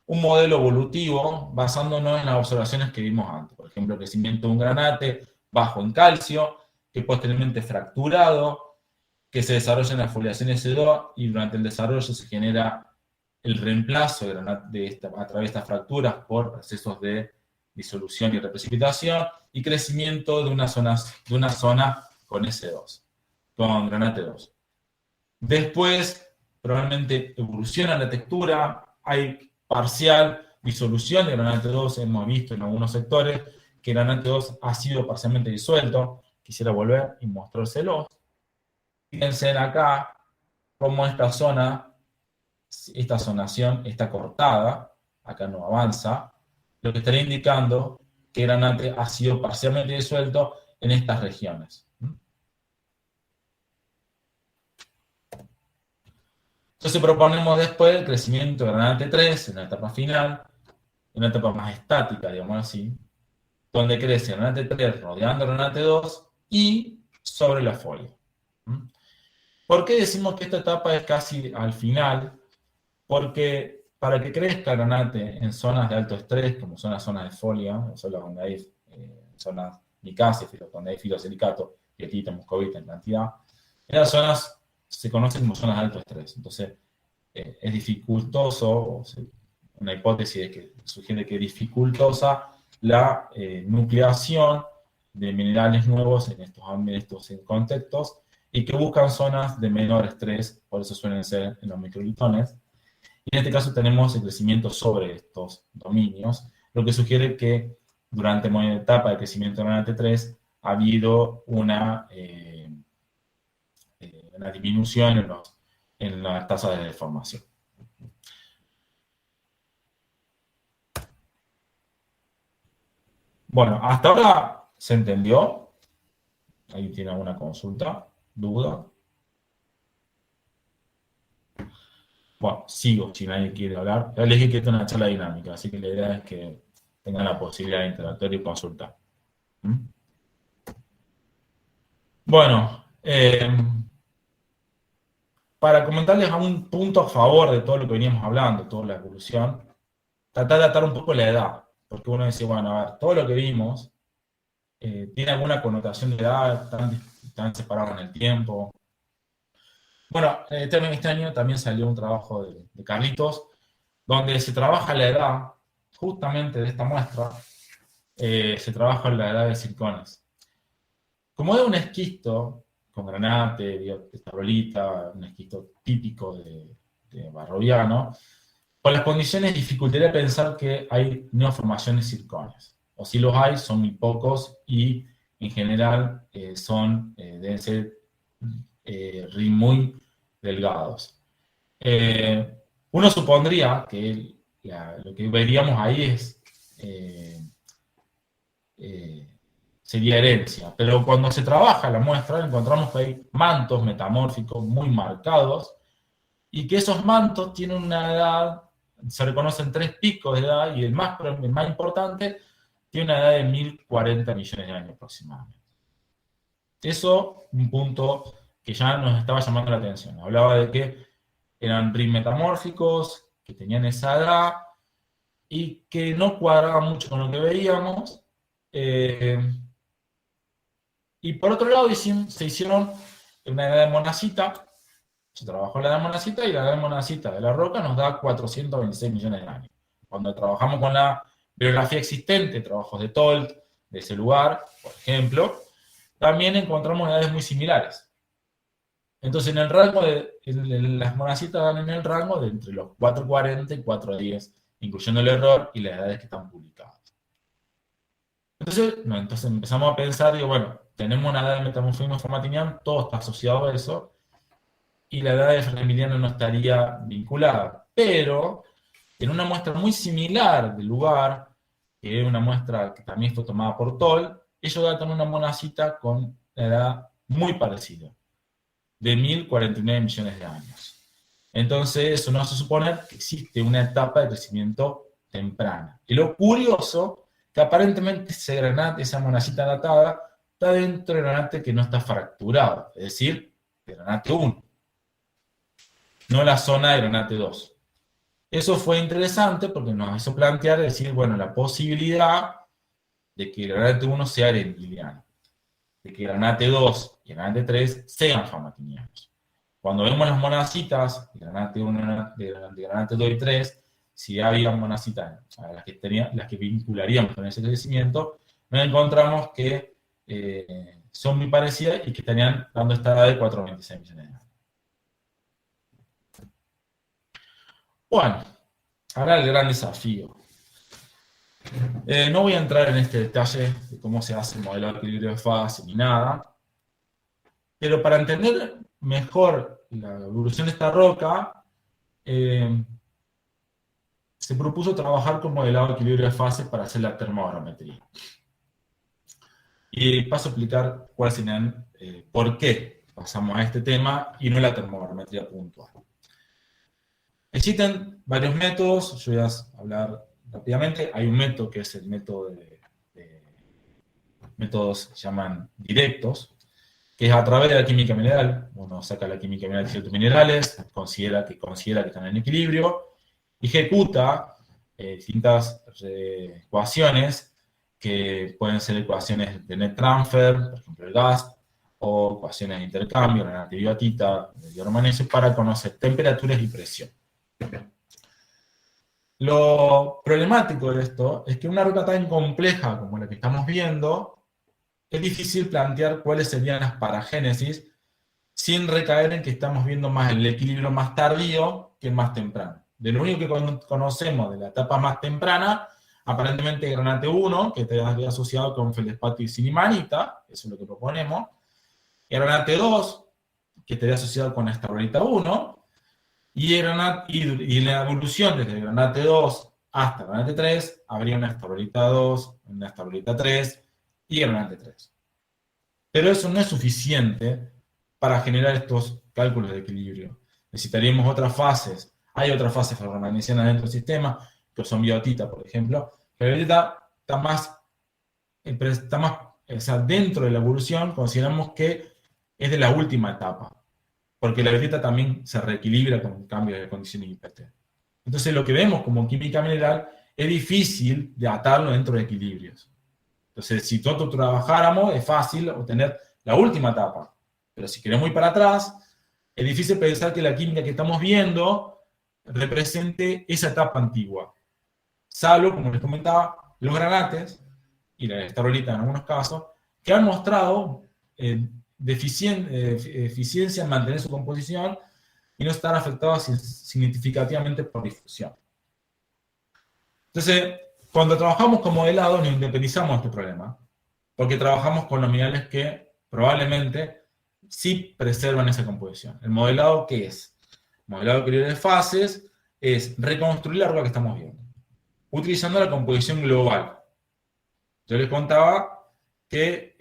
un modelo evolutivo basándonos en las observaciones que vimos antes. Por ejemplo, el crecimiento de un granate bajo en calcio, que posteriormente fracturado, que se desarrolla en la foliación S2 y durante el desarrollo se genera el reemplazo a través de estas fracturas por procesos de disolución y reprecipitación y crecimiento de una zona con S2, con granate 2. Después, probablemente evoluciona la textura, hay parcial disolución de granate 2, hemos visto en algunos sectores que granate 2 ha sido parcialmente disuelto. Quisiera volver y mostrárselos. Fíjense acá cómo esta zonación está cortada, acá no avanza, lo que estaría indicando que granate ha sido parcialmente disuelto en estas regiones. Entonces proponemos después el crecimiento de granate 3 en la etapa final, en una etapa más estática, digamos así, donde crece granate 3 rodeando granate 2 y sobre la folia. ¿Por qué decimos que esta etapa es casi al final? Porque para que crezca granate en zonas de alto estrés, como son las zonas de folia, zonas donde hay zonas micáceas, donde hay filosilicato, dietita, muscovita en cantidad, esas zonas se conocen como zonas de alto estrés. Entonces, es dificultoso, una hipótesis es que sugiere que es dificultosa la nucleación de minerales nuevos en estos contextos y que buscan zonas de menor estrés, por eso suelen ser en los microlitones. Y en este caso tenemos el crecimiento sobre estos dominios, lo que sugiere que durante la etapa de crecimiento de granate 3 ha habido una disminución en las tasas de deformación. Bueno, hasta ahora se entendió. ¿Alguien tiene alguna consulta? ¿Duda? Bueno, sigo si nadie quiere hablar. Ya les dije que esto es una charla dinámica, así que la idea es que tengan la posibilidad de interactuar y consultar. Bueno, para comentarles a un punto a favor de todo lo que veníamos hablando, toda la evolución, tratar de atar un poco la edad, porque uno dice, bueno, a ver, todo lo que vimos tiene alguna connotación de edad, están separados en el tiempo. Bueno, este año también salió un trabajo de Carlitos, donde se trabaja la edad, justamente de esta muestra, se trabaja la edad de circones. Como es un esquisto con granate, tabrolita, un esquisto típico de barroviano, por las condiciones dificultaría pensar que hay neoformaciones circones. O si los hay, son muy pocos y en general deben ser muy delgados. Uno supondría que lo que veríamos ahí sería herencia, pero cuando se trabaja la muestra encontramos que hay mantos metamórficos muy marcados y que esos mantos tienen una edad, se reconocen 3 picos de edad y el más importante tiene una edad de 1040 millones de años aproximadamente. Eso, un punto que ya nos estaba llamando la atención. Hablaba de que eran rim metamórficos, que tenían esa edad y que no cuadraban mucho con lo que veíamos. Y por otro lado se hicieron una edad de monacita, se trabajó la edad de monacita y la edad de monacita de la roca nos da 426 millones de años. Cuando trabajamos con la bibliografía existente, trabajos de Tolt, de ese lugar, por ejemplo, también encontramos edades muy similares. Entonces, en el rango las monacitas dan en el rango de entre los 440 y 410, incluyendo el error y las edades que están publicadas. Entonces empezamos a pensar, digo, bueno, tenemos una edad de metamorfismo formatiniano, todo está asociado a eso, y la edad de Fremiliano no estaría vinculada. Pero en una muestra muy similar del lugar, que es una muestra que también fue tomada por Toll, ellos datan una monacita con la edad muy parecida, de 1049 millones de años. Entonces, eso nos hace suponer que existe una etapa de crecimiento temprana. Y lo curioso, que aparentemente ese granate, esa monacita datada, está dentro del granate que no está fracturado, es decir, el granate 1, no la zona de granate 2. Eso fue interesante porque nos hizo plantear, decir, bueno, la posibilidad de que el granate 1 sea arendiliano, de que el granate 2 y el granate 3 sean famaquinianos. Cuando vemos las monacitas, de granate 1, de granate 2 y 3, si había monacitas a las que vincularíamos con ese crecimiento, nos encontramos que son muy parecidas y que estarían dando esta edad de 426 millones de años. Bueno, ahora el gran desafío. No voy a entrar en este detalle de cómo se hace el modelo de equilibrio de fase ni nada, pero para entender mejor la evolución de esta roca, se propuso trabajar con modelado de equilibrio de fases para hacer la termobarometría. Y paso a explicar cuáles serían, por qué pasamos a este tema y no la termobarometría puntual. Existen varios métodos, yo voy a hablar rápidamente. Hay un método que es el método de métodos que se llaman directos, que es a través de la química mineral. Uno saca la química mineral de ciertos minerales, considera que están en equilibrio, ejecuta distintas ecuaciones que pueden ser ecuaciones de net transfer, por ejemplo el gas, o ecuaciones de intercambio, la relatividad de hidromanesio, para conocer temperaturas y presión. Lo problemático de esto es que una roca tan compleja como la que estamos viendo, es difícil plantear cuáles serían las paragénesis sin recaer en que estamos viendo más el equilibrio más tardío que el más temprano. De lo único que conocemos de la etapa más temprana, aparentemente granate 1, que estaría asociado con feldespato y silimanita, eso es lo que proponemos, granate 2, que estaría asociado con estaurolita 1, y la evolución desde el granate 2 hasta el granate 3, habría una estaurolita 2, una estaurolita 3 y granate 3. Pero eso no es suficiente para generar estos cálculos de equilibrio. Necesitaríamos otras fases. Hay otras fases ferromagnesianas dentro del sistema, que son biotita, por ejemplo. La biotita está más, o sea, dentro de la evolución, consideramos que es de la última etapa, porque la biotita también se reequilibra con cambios de condiciones IPT. Entonces, lo que vemos como química mineral es difícil de atarlo dentro de equilibrios. Entonces, si nosotros trabajáramos, es fácil obtener la última etapa. Pero si queremos ir para atrás, es difícil pensar que la química que estamos viendo represente esa etapa antigua. Salvo, como les comentaba, los granates, y la estaurolita en algunos casos, que han mostrado eficiencia en mantener su composición y no estar afectados significativamente por difusión. Entonces, cuando trabajamos con modelado, nos independizamos de este problema, porque trabajamos con los minerales que probablemente sí preservan esa composición. ¿El modelado qué es? El modelado de equilibrio de fases es reconstruir la roca que estamos viendo, utilizando la composición global. Yo les contaba que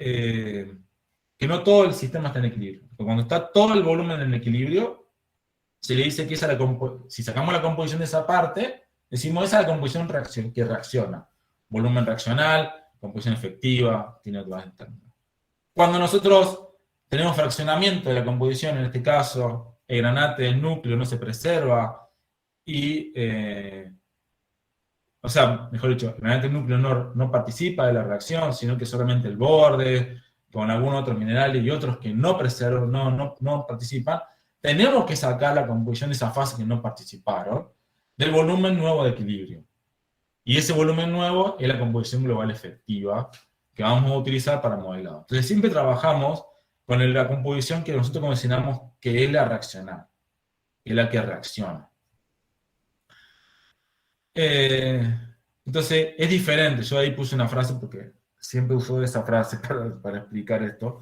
no todo el sistema está en equilibrio. Porque cuando está todo el volumen en equilibrio, se le dice que si sacamos la composición de esa parte, decimos esa es la composición que reacciona. Volumen reaccional, composición efectiva, tiene otros términos. Cuando nosotros tenemos fraccionamiento de la composición, en este caso, el granate del núcleo no se preserva y, o sea, mejor dicho, el granate del núcleo no participa de la reacción, sino que solamente el borde, con algunos otros minerales y otros que no preservan, no participan, tenemos que sacar la composición de esa fase que no participaron del volumen nuevo de equilibrio. Y ese volumen nuevo es la composición global efectiva que vamos a utilizar para modelado. Entonces siempre trabajamos con la composición que nosotros consideramos que es la reaccional, que es la que reacciona. Entonces es diferente, yo ahí puse una frase porque siempre uso esa frase para explicar esto.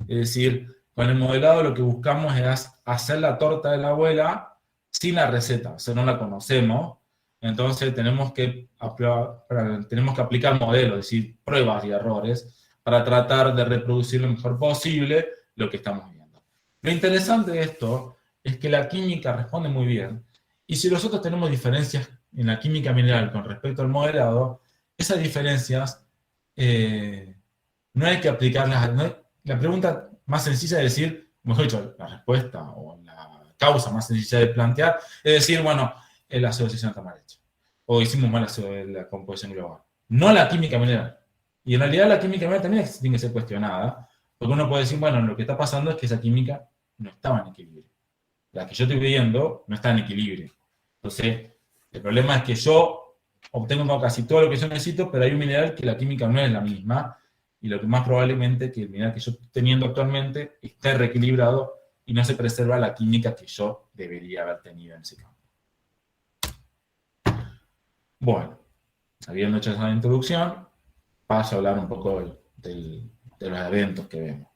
Es decir, con el modelado lo que buscamos es hacer la torta de la abuela sin la receta, o sea, no la conocemos, entonces tenemos que aplicar modelos, es decir, pruebas y errores, para tratar de reproducir lo mejor posible lo que estamos viendo. Lo interesante de esto es que la química responde muy bien, y si nosotros tenemos diferencias en la química mineral con respecto al modelado, esas diferencias no hay que aplicarlas. La pregunta más sencilla de decir, mejor dicho, la respuesta o la causa más sencilla de plantear es decir, bueno, la asociación está mal hecha. O hicimos mal la composición global. No la química mineral. Y en realidad la química mineral también tiene que ser cuestionada, porque uno puede decir, bueno, lo que está pasando es que esa química no estaba en equilibrio. La que yo estoy viendo no está en equilibrio. Entonces, el problema es que yo obtengo casi todo lo que yo necesito, pero hay un mineral que la química no es la misma, y lo que más probablemente es que el mineral que yo estoy teniendo actualmente esté reequilibrado y no se preserva la química que yo debería haber tenido en ese campo. Bueno, habiendo hecho esa introducción, paso a hablar un poco de los eventos que vemos.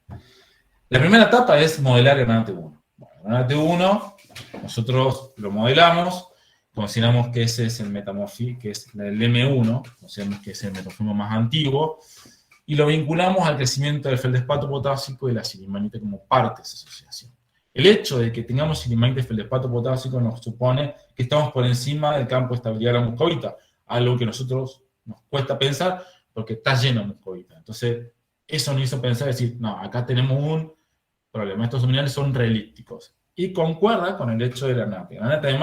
La primera etapa es modelar granate 1. Bueno, granate 1, nosotros lo modelamos, consideramos que ese es el metamorfismo, que es el M1, consideramos que es el metamorfismo más antiguo, y lo vinculamos al crecimiento del feldespato potásico y la silimanita como parte de esa asociación. El hecho de que tengamos silimanita y feldespato potásico nos supone que estamos por encima del campo de estabilidad de la muscovita, algo que a nosotros nos cuesta pensar porque está lleno de muscovita. Entonces, eso nos hizo pensar, decir, no, acá tenemos un problema, estos minerales son relípticos. Y concuerda con el hecho de granate. Granate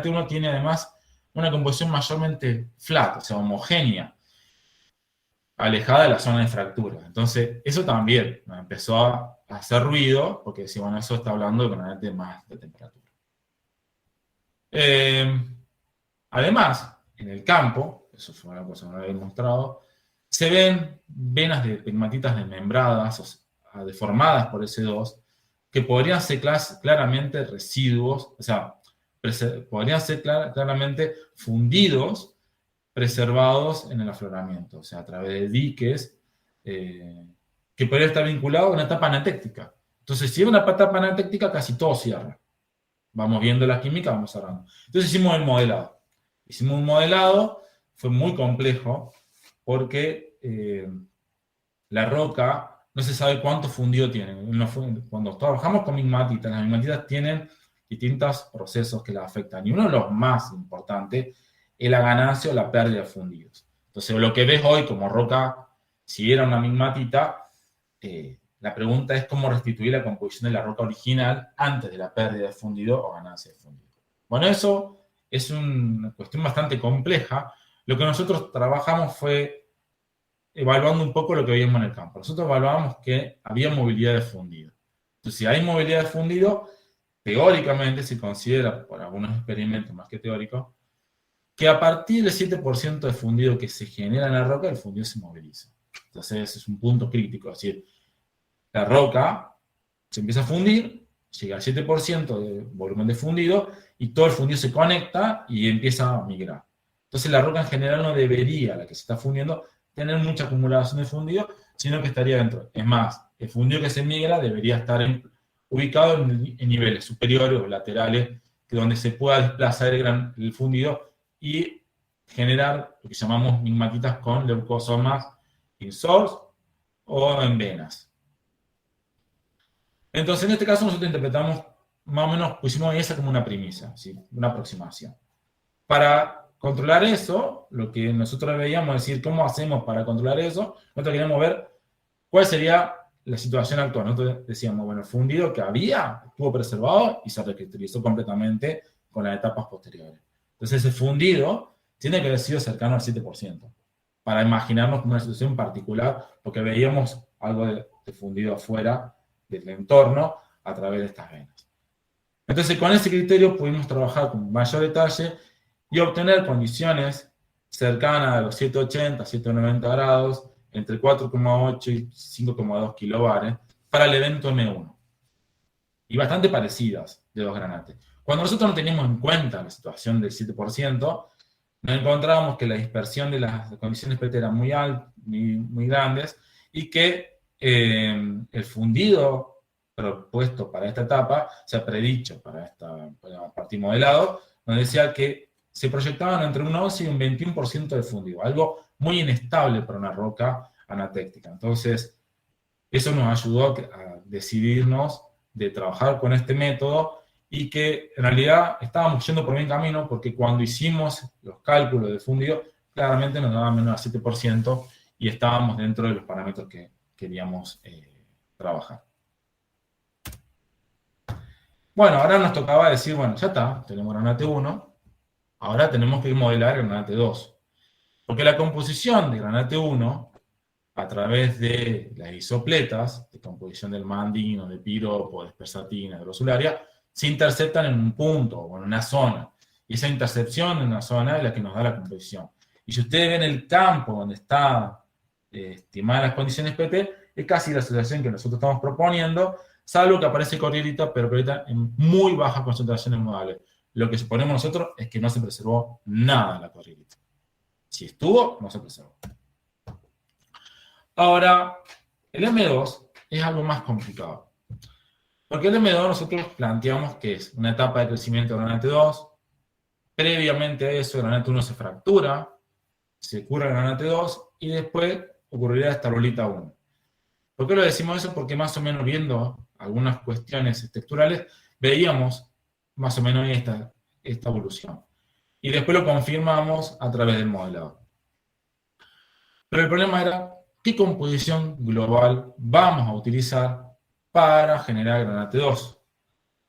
1 tiene además una composición mayormente flat, o sea, homogénea, alejada de la zona de fractura. Entonces, eso también nos empezó a hacer ruido, porque decía, bueno, eso está hablando de granate más de temperatura. Además, en el campo, eso fue una cosa que no había demostrado, se ven venas de pegmatitas desmembradas, o deformadas por S2, que podrían ser claramente residuos, o sea, podrían ser claramente fundidos, preservados en el afloramiento, o sea, a través de diques, que podría estar vinculado a una etapa anatéctica. Entonces, si hay una etapa anatéctica, casi todo cierra. Vamos viendo la química, vamos cerrando. Entonces hicimos el modelado. Hicimos un modelado, fue muy complejo, porque la roca no se sabe cuánto fundido tiene. Cuando trabajamos con migmatitas, las migmatitas tienen distintos procesos que las afectan. Y uno de los más importantes es la ganancia o la pérdida de fundidos. Entonces, lo que ves hoy como roca, si era una migmatita, la pregunta es cómo restituir la composición de la roca original antes de la pérdida de fundido o ganancia de fundido. Bueno, eso es una cuestión bastante compleja. Lo que nosotros trabajamos fue evaluando un poco lo que veíamos en el campo. Nosotros evaluábamos que había movilidad de fundido. Entonces, si hay movilidad de fundido, teóricamente se considera, por algunos experimentos más que teóricos, que a partir del 7% de fundido que se genera en la roca, el fundido se moviliza. Entonces, ese es un punto crítico. Es decir, la roca se empieza a fundir, llega al 7% de volumen de fundido, y todo el fundido se conecta y empieza a migrar. Entonces, la roca en general no debería, la que se está fundiendo, tener mucha acumulación de fundido, sino que estaría dentro. Es más, el fundido que se migra debería estar ubicado en niveles superiores o laterales, que donde se pueda desplazar el fundido y generar lo que llamamos migmatitas con leucosomas in source o en venas. Entonces, en este caso, nosotros interpretamos, más o menos, pusimos esa como una premisa, ¿sí? Una aproximación. Para controlar eso, lo que nosotros veíamos es decir, ¿cómo hacemos para controlar eso? Nosotros queríamos ver cuál sería la situación actual. Nosotros decíamos, bueno, el fundido que había estuvo preservado y se recristalizó completamente con las etapas posteriores. Entonces, ese fundido tiene que haber sido cercano al 7%, para imaginarnos como una situación particular, porque veíamos algo de fundido afuera del entorno a través de estas venas. Entonces, con ese criterio pudimos trabajar con mayor detalle y obtener condiciones cercanas a los 780, 790 grados, entre 4,8 y 5,2 kilobares, para el evento M1. Y bastante parecidas de dos granates. Cuando nosotros no teníamos en cuenta la situación del 7%, nos encontrábamos que la dispersión de las condiciones PT eran muy altas, muy grandes, y que el fundido propuesto para esta etapa, o sea, predicho para esta partido modelado, nos decía que se proyectaban entre un 11 y un 21% de fundido, algo muy inestable para una roca anatéctica. Entonces, eso nos ayudó a decidirnos de trabajar con este método y que en realidad estábamos yendo por buen camino porque cuando hicimos los cálculos de fundido, claramente nos daba menos del 7% y estábamos dentro de los parámetros que queríamos trabajar. Bueno, ahora nos tocaba decir, bueno, ya está, tenemos granate 1, ahora tenemos que modelar granate 2. Porque la composición de granate 1, a través de las isopletas, de composición del mandino, de piropo, de espersatina, de grosularia, se interceptan en un punto o en una zona. Y esa intercepción en una zona es la que nos da la composición. Y si ustedes ven el campo donde está estimadas las condiciones PT, es casi la asociación que nosotros estamos proponiendo, salvo que aparece corrielita, pero corrielita en muy bajas concentraciones modales. Lo que suponemos nosotros es que no se preservó nada en la corrielita. Si estuvo, no se preservó. Ahora, el M2 es algo más complicado. Porque el M2 nosotros planteamos que es una etapa de crecimiento de granate 2. Previamente a eso, el granate 1 se fractura, se cura el granate 2 y después ocurrirá esta bolita 1. ¿Por qué lo decimos eso? Porque más o menos viendo algunas cuestiones texturales, veíamos más o menos esta evolución. Y después lo confirmamos a través del modelado. Pero el problema era, ¿qué composición global vamos a utilizar para generar granate 2?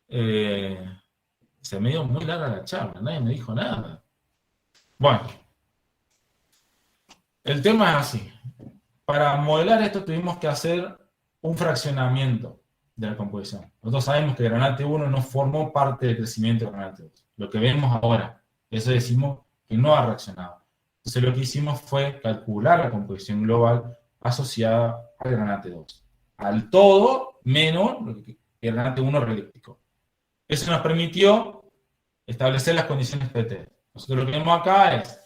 Se me dio muy larga la charla, nadie me dijo nada. Bueno, el tema es así. Para modelar esto tuvimos que hacer un fraccionamiento de la composición. Nosotros sabemos que granate 1 no formó parte del crecimiento de granate 2. Lo que vemos ahora, eso decimos que no ha reaccionado. Entonces lo que hicimos fue calcular la composición global asociada al granate 2. Al todo menos el granate 1 reelíptico. Eso nos permitió establecer las condiciones PT. Nosotros lo que vemos acá es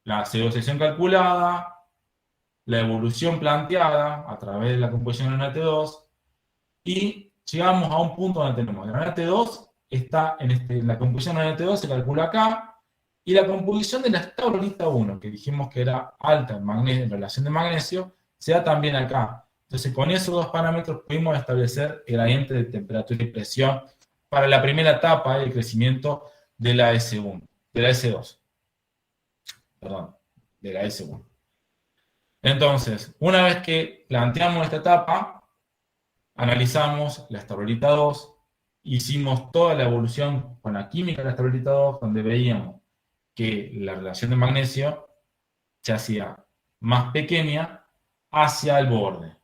la CO2 calculada, la evolución planteada a través de la composición de granate 2 y llegamos a un punto donde tenemos el granate 2 está en la composición de granate 2 se calcula acá y la composición de la estaurolita 1, que dijimos que era alta en relación de magnesio, se da también acá. Entonces con esos dos parámetros pudimos establecer el gradiente de temperatura y presión para la primera etapa del crecimiento de la S1, de la S2. Perdón, de la S1. Entonces, una vez que planteamos esta etapa, analizamos la estaurolita 2, hicimos toda la evolución con la química de la estaurolita 2, donde veíamos que la relación de magnesio se hacía más pequeña hacia el borde,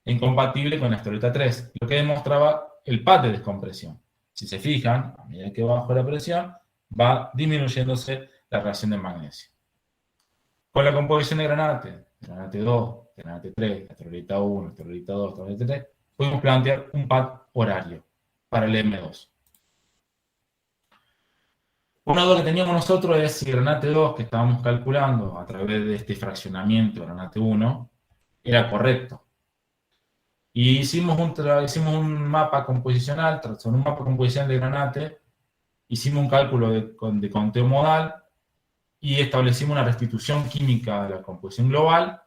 incompatible con la estaurolita 3, lo que demostraba el pad de descompresión. Si se fijan, a medida que bajo la presión, va disminuyéndose la relación de magnesio. Con la composición de granate 2, granate 3, estaurolita 1, estaurolita 2, estaurolita 3, pudimos plantear un pad horario para el M2. Una duda que teníamos nosotros es si granate 2, que estábamos calculando a través de este fraccionamiento de granate 1, era correcto. Y hicimos un mapa composicional, sobre un mapa composicional de granate, hicimos un cálculo de conteo modal y establecimos una restitución química de la composición global,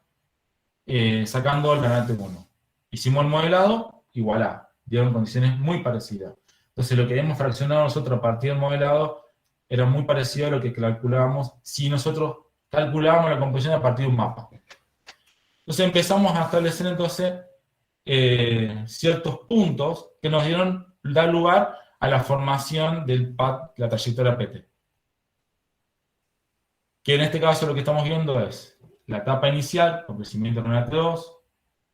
sacando el granate 1. Hicimos el modelado y voilà, dieron condiciones muy parecidas. Entonces lo que habíamos fraccionado nosotros a partir del modelado era muy parecido a lo que calculábamos si nosotros calculábamos la composición a partir de un mapa. Entonces empezamos a establecer entonces ciertos puntos que nos dar lugar a la formación del pad, la trayectoria PT. Que en este caso lo que estamos viendo es la etapa inicial, con crecimiento de granate 2,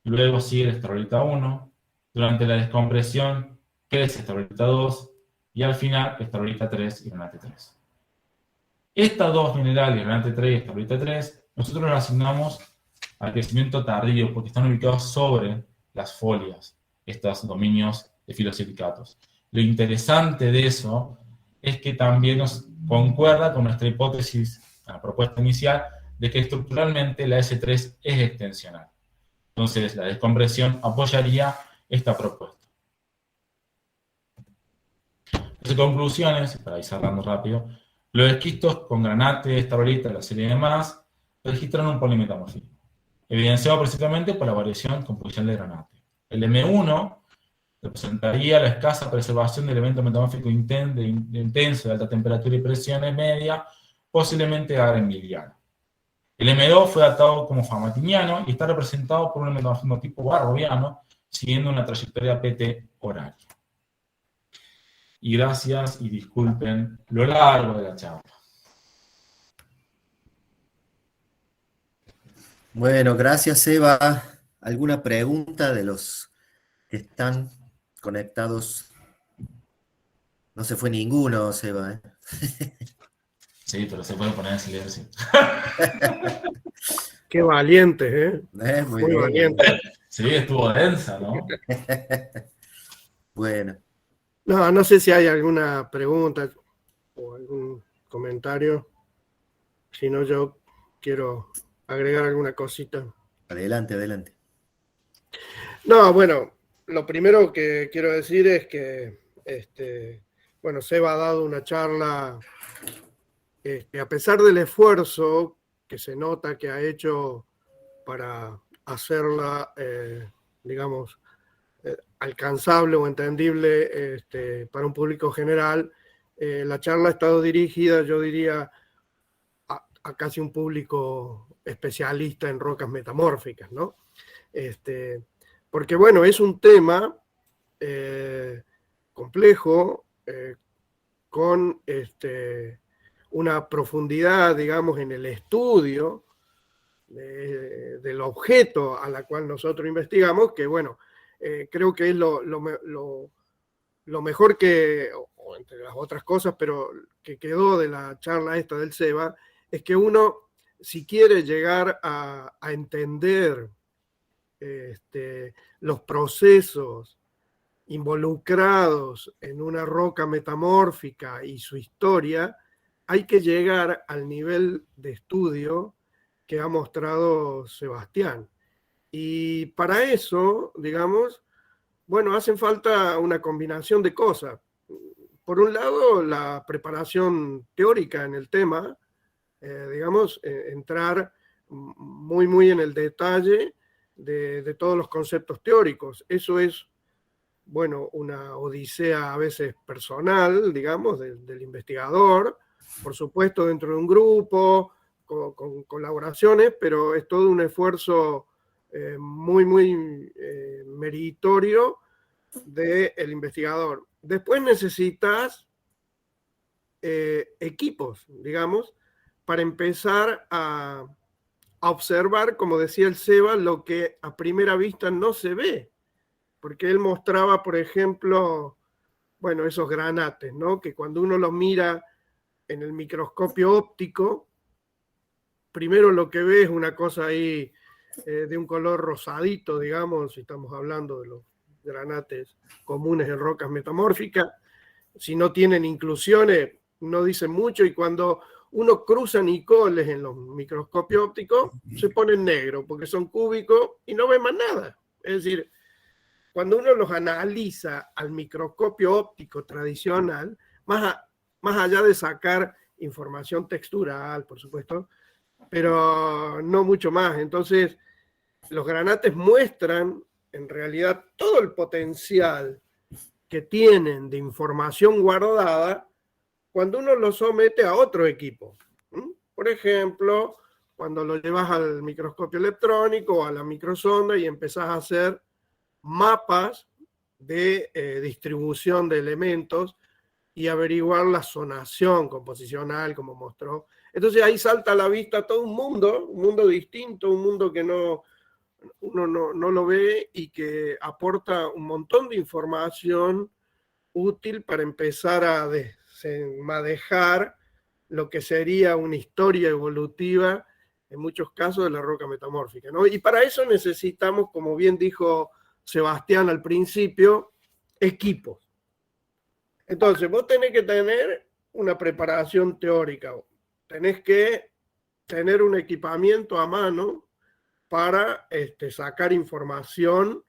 luego sigue la estaurolita 1, durante la descompresión crece estaurolita 2, y al final estaurolita 3 y granate 3. Estas dos minerales, granate 3 y estaurolita 3, nosotros las asignamos al crecimiento tardío porque están ubicados sobre las folias, estos dominios de filosilicatos. Lo interesante de eso es que también nos concuerda con nuestra hipótesis, la propuesta inicial, de que estructuralmente la S3 es extensional. Entonces, la descompresión apoyaría esta propuesta. Entonces, conclusiones, para ir cerrando rápido. Los esquistos con granate, estabolita, la serie de más, registran un polimetamorfismo, evidenciado principalmente por la variación composición de granate. El M1 representaría la escasa preservación de elementos metamórficos intensos de alta temperatura y presiones media, posiblemente agremiliano. El M2 fue datado como famatiniano y está representado por un metamorfismo tipo barroviano, siguiendo una trayectoria PT horaria. Y gracias y disculpen lo largo de la charla. Bueno, gracias, Eva. ¿Alguna pregunta de los que están conectados? No se fue ninguno, Seba, ¿eh? Sí, pero se puede poner en silencio. Qué valiente, ¿eh? Muy Muy bien. valiente. Sí, estuvo densa, ¿no? Bueno. No sé si hay alguna pregunta o algún comentario. Si no, yo quiero agregar alguna cosita. Adelante, adelante. No, bueno, lo primero que quiero decir es que, bueno, Seba ha dado una charla, a pesar del esfuerzo que se nota que ha hecho para hacerla, digamos, alcanzable o entendible para un público general, la charla ha estado dirigida, yo diría, a casi un público especialista en rocas metamórficas, ¿no? Porque, bueno, es un tema complejo, con una profundidad, digamos, en el estudio del objeto a la cual nosotros investigamos, que, bueno, creo que es lo mejor que, o entre las otras cosas, pero que quedó de la charla esta del SEBA, es que uno, si quiere llegar a entender los procesos involucrados en una roca metamórfica y su historia, hay que llegar al nivel de estudio que ha mostrado Sebastián. Y para eso, digamos, bueno, hacen falta una combinación de cosas. Por un lado, la preparación teórica en el tema, digamos, entrar muy en el detalle de todos los conceptos teóricos. Eso es, bueno, una odisea a veces personal, digamos, del investigador, por supuesto dentro de un grupo, con colaboraciones, pero es todo un esfuerzo muy meritorio del investigador. Después necesitas equipos, digamos, para empezar a observar, como decía el Seba, lo que a primera vista no se ve. Porque él mostraba, por ejemplo, bueno, esos granates, ¿no? Que cuando uno los mira en el microscopio óptico, primero lo que ve es una cosa ahí de un color rosadito, digamos, si estamos hablando de los granates comunes en rocas metamórficas. Si no tienen inclusiones, no dicen mucho, y cuando uno cruza nicoles en los microscopios ópticos, se ponen negro, porque son cúbicos y no ven más nada. Es decir, cuando uno los analiza al microscopio óptico tradicional, más allá de sacar información textural, por supuesto, pero no mucho más. Entonces, los granates muestran en realidad todo el potencial que tienen de información guardada cuando uno lo somete a otro equipo. Por ejemplo, cuando lo llevas al microscopio electrónico o a la microsonda y empezás a hacer mapas de distribución de elementos y averiguar la zonación composicional, como mostró. Entonces ahí salta a la vista todo un mundo distinto, un mundo que uno no lo ve y que aporta un montón de información útil para empezar a desenmadejar lo que sería una historia evolutiva, en muchos casos, de la roca metamórfica, ¿no? Y para eso necesitamos, como bien dijo Sebastián al principio, equipos. Entonces, vos tenés que tener una preparación teórica. Tenés que tener un equipamiento a mano para sacar información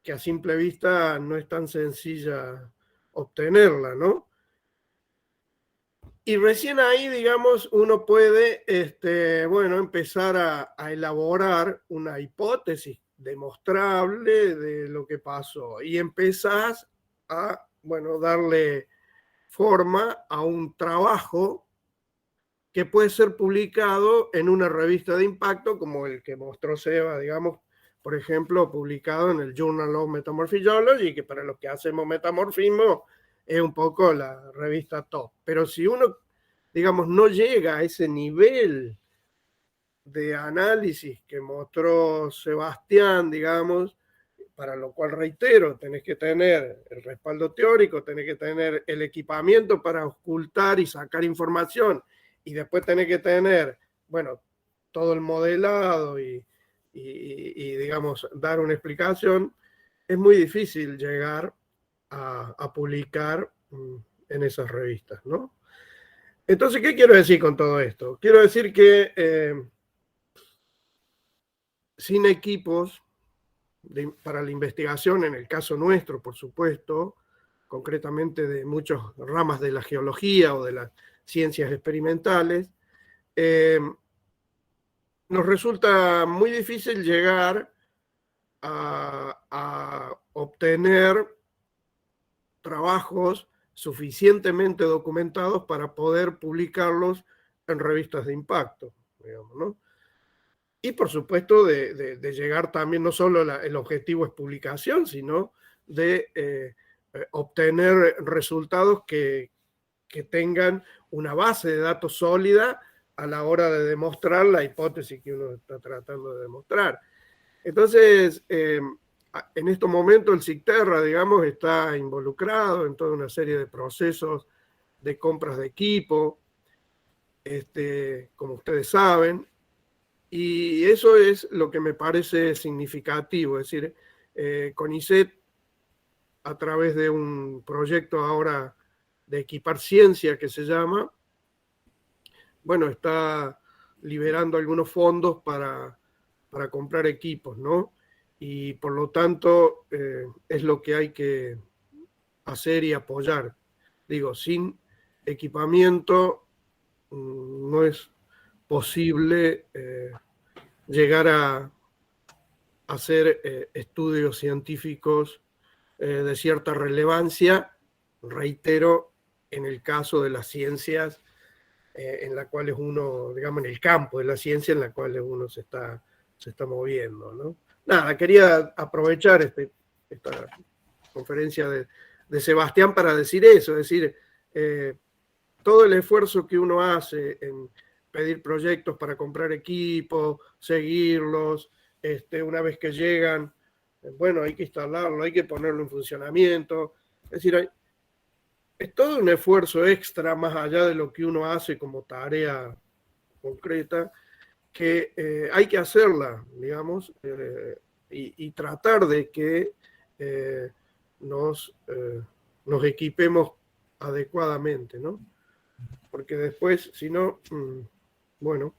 que a simple vista no es tan sencilla obtenerla, ¿no? Y recién ahí, digamos, uno puede, bueno, empezar a elaborar una hipótesis demostrable de lo que pasó. Y empezás a, bueno, darle forma a un trabajo que puede ser publicado en una revista de impacto, como el que mostró Seba, digamos, por ejemplo, publicado en el Journal of Metamorphology, que para los que hacemos metamorfismo es un poco la revista top. Pero si uno, digamos, no llega a ese nivel de análisis que mostró Sebastián, digamos, para lo cual reitero, tenés que tener el respaldo teórico, tenés que tener el equipamiento para ocultar y sacar información, y después tenés que tener, bueno, todo el modelado y digamos, dar una explicación. Es muy difícil llegar a publicar en esas revistas, ¿no? Entonces, ¿qué quiero decir con todo esto? Quiero decir que sin equipos para la investigación, en el caso nuestro, por supuesto, concretamente de muchas ramas de la geología o de las ciencias experimentales, nos resulta muy difícil llegar a obtener trabajos suficientemente documentados para poder publicarlos en revistas de impacto, digamos, ¿no? Y por supuesto de llegar también, no solo el objetivo es publicación, sino de obtener resultados que tengan una base de datos sólida a la hora de demostrar la hipótesis que uno está tratando de demostrar. Entonces, en estos momentos el CICTERRA, digamos, está involucrado en toda una serie de procesos de compras de equipo, como ustedes saben, y eso es lo que me parece significativo. Es decir, CONICET, a través de un proyecto ahora de Equipar Ciencia, que se llama, bueno, está liberando algunos fondos para comprar equipos, ¿no? Y por lo tanto es lo que hay que hacer y apoyar. Digo, sin equipamiento no es posible llegar a hacer estudios científicos de cierta relevancia, reitero, en el caso de las ciencias en las cuales uno, digamos, en el campo de la ciencia en la cual uno se está moviendo, ¿no? Nada, quería aprovechar esta conferencia de Sebastián para decir eso, es decir, todo el esfuerzo que uno hace en pedir proyectos para comprar equipo, seguirlos, una vez que llegan, bueno, hay que instalarlo, hay que ponerlo en funcionamiento, es decir, es todo un esfuerzo extra más allá de lo que uno hace como tarea concreta, que hay que hacerla, digamos, y tratar de que nos equipemos adecuadamente, ¿no? Porque después, si no, bueno,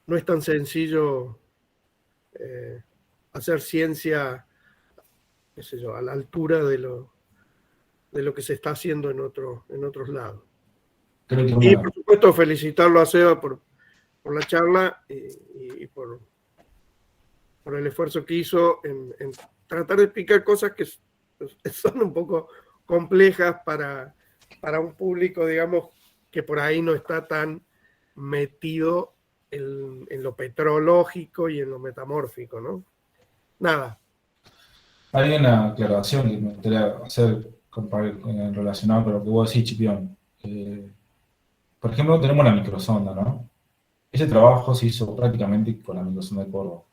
no es tan sencillo hacer ciencia, qué sé yo, a la altura de lo que se está haciendo en otros lados. Y por supuesto felicitarlo a Seba por la charla y por el esfuerzo que hizo en tratar de explicar cosas que son un poco complejas para un público, digamos, que por ahí no está tan metido en lo petrológico y en lo metamórfico, ¿no? Nada. Hay una aclaración que me gustaría hacer relacionada con lo que vos decís, Chipión. Por ejemplo, tenemos la microsonda, ¿no? Ese trabajo se hizo prácticamente con la microsonda de Corvo.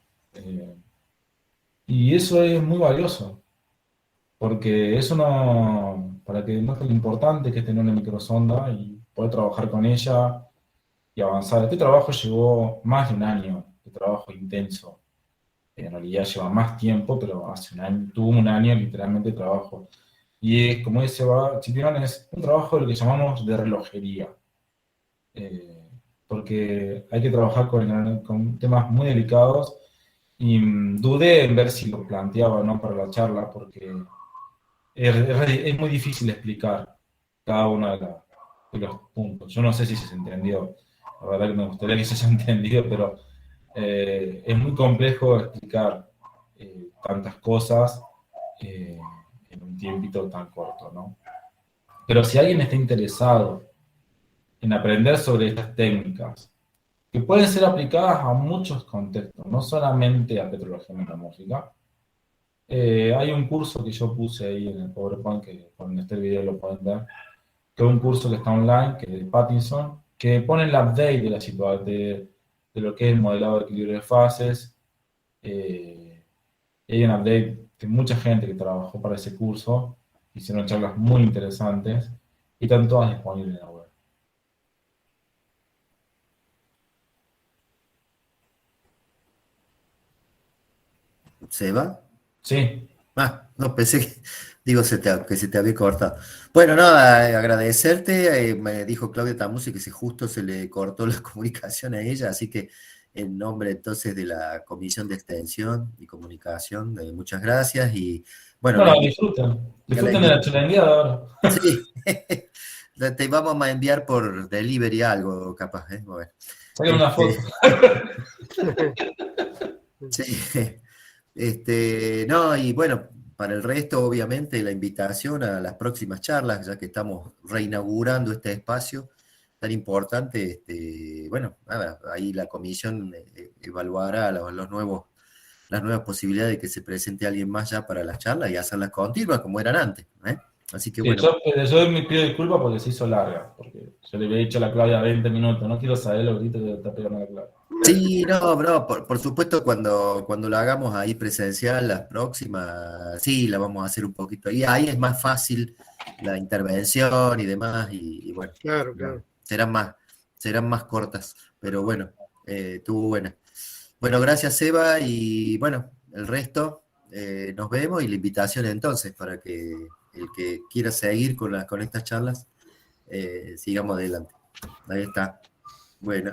Y eso es muy valioso, porque eso no, para que muestre lo importante que es tener una microsonda y poder trabajar con ella y avanzar. Este trabajo llevó más de un año de trabajo intenso. En realidad lleva más tiempo, pero hace un año, tuvo un año literalmente de trabajo. Y es, como dice Chipión, es un trabajo de lo que llamamos de relojería. Porque hay que trabajar con temas muy delicados y dudé en ver si lo planteaba o no para la charla, porque es muy difícil explicar cada uno de los puntos. Yo no sé si se entendió, la verdad que me gustaría que se haya entendido, pero es muy complejo explicar tantas cosas en un tiempito tan corto, ¿no? Pero si alguien está interesado en aprender sobre estas técnicas, que pueden ser aplicadas a muchos contextos, no solamente a petrología metamórfica. Hay un curso que yo puse ahí en el PowerPoint, que con este video lo pueden ver, que es un curso que está online, que es de Pattinson, que pone el update de la situación, de lo que es el modelado de equilibrio de fases. Hay un update de mucha gente que trabajó para ese curso, hicieron charlas muy interesantes y están todas disponibles en la web. ¿Seba? Sí. No, pensé que, digo, que se te había cortado. Bueno, nada, agradecerte. Me dijo Claudia Tamusi que justo se le cortó la comunicación a ella, así que en nombre entonces de la Comisión de Extensión y Comunicación, muchas gracias y bueno, Bueno, disfruten de la chulengueada ahora. Sí, te vamos a enviar por delivery algo, capaz, ¿eh? Bueno. Saquen una foto. Sí. No, y bueno, para el resto, obviamente, la invitación a las próximas charlas, ya que estamos reinaugurando este espacio tan importante, bueno, nada, ahí la comisión evaluará las nuevas posibilidades de que se presente alguien más ya para las charlas y hacerlas continuas como eran antes, ¿eh? Así que Sí, bueno. yo me pido disculpas porque se hizo larga, porque yo le había dicho a la Claudia 20 minutos, no quiero saber lo grito que está pegando la Claudia. Sí, no, por supuesto cuando lo hagamos ahí presencial, las próximas, sí, la vamos a hacer un poquito. Y ahí es más fácil la intervención y demás, y bueno, Claro. serán más cortas, pero bueno, estuvo buena. Bueno, gracias Eva, y bueno, el resto nos vemos y la invitación entonces para que el que quiera seguir con estas charlas, sigamos adelante. Ahí está. Bueno.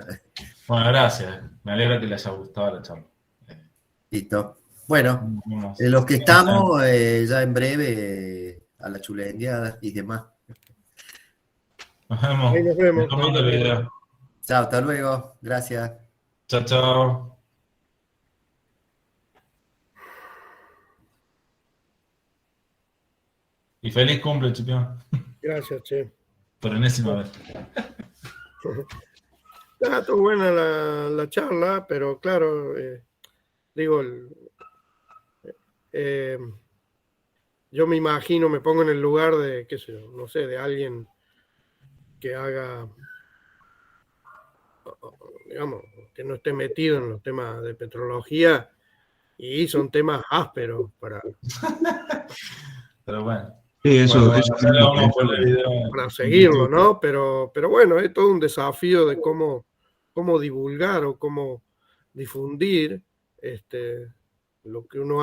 Bueno, gracias. Me alegra que les haya gustado la charla. Listo. Bueno, los que estamos ya en breve a la chulengueada y demás. Nos vemos. Ahí nos vemos. Les mando el video. Chao, hasta luego. Gracias. Chao, chao. Y feliz cumple, Chipión. Gracias, che. Por enésima vez. Está todo buena la charla, pero claro, digo, yo me imagino, me pongo en el lugar de, qué sé yo, no sé, de alguien que haga, digamos, que no esté metido en los temas de petrología, y son temas ásperos Pero bueno. Sí, eso para seguirlo, ¿no? Pero bueno, es todo un desafío de cómo divulgar o cómo difundir lo que uno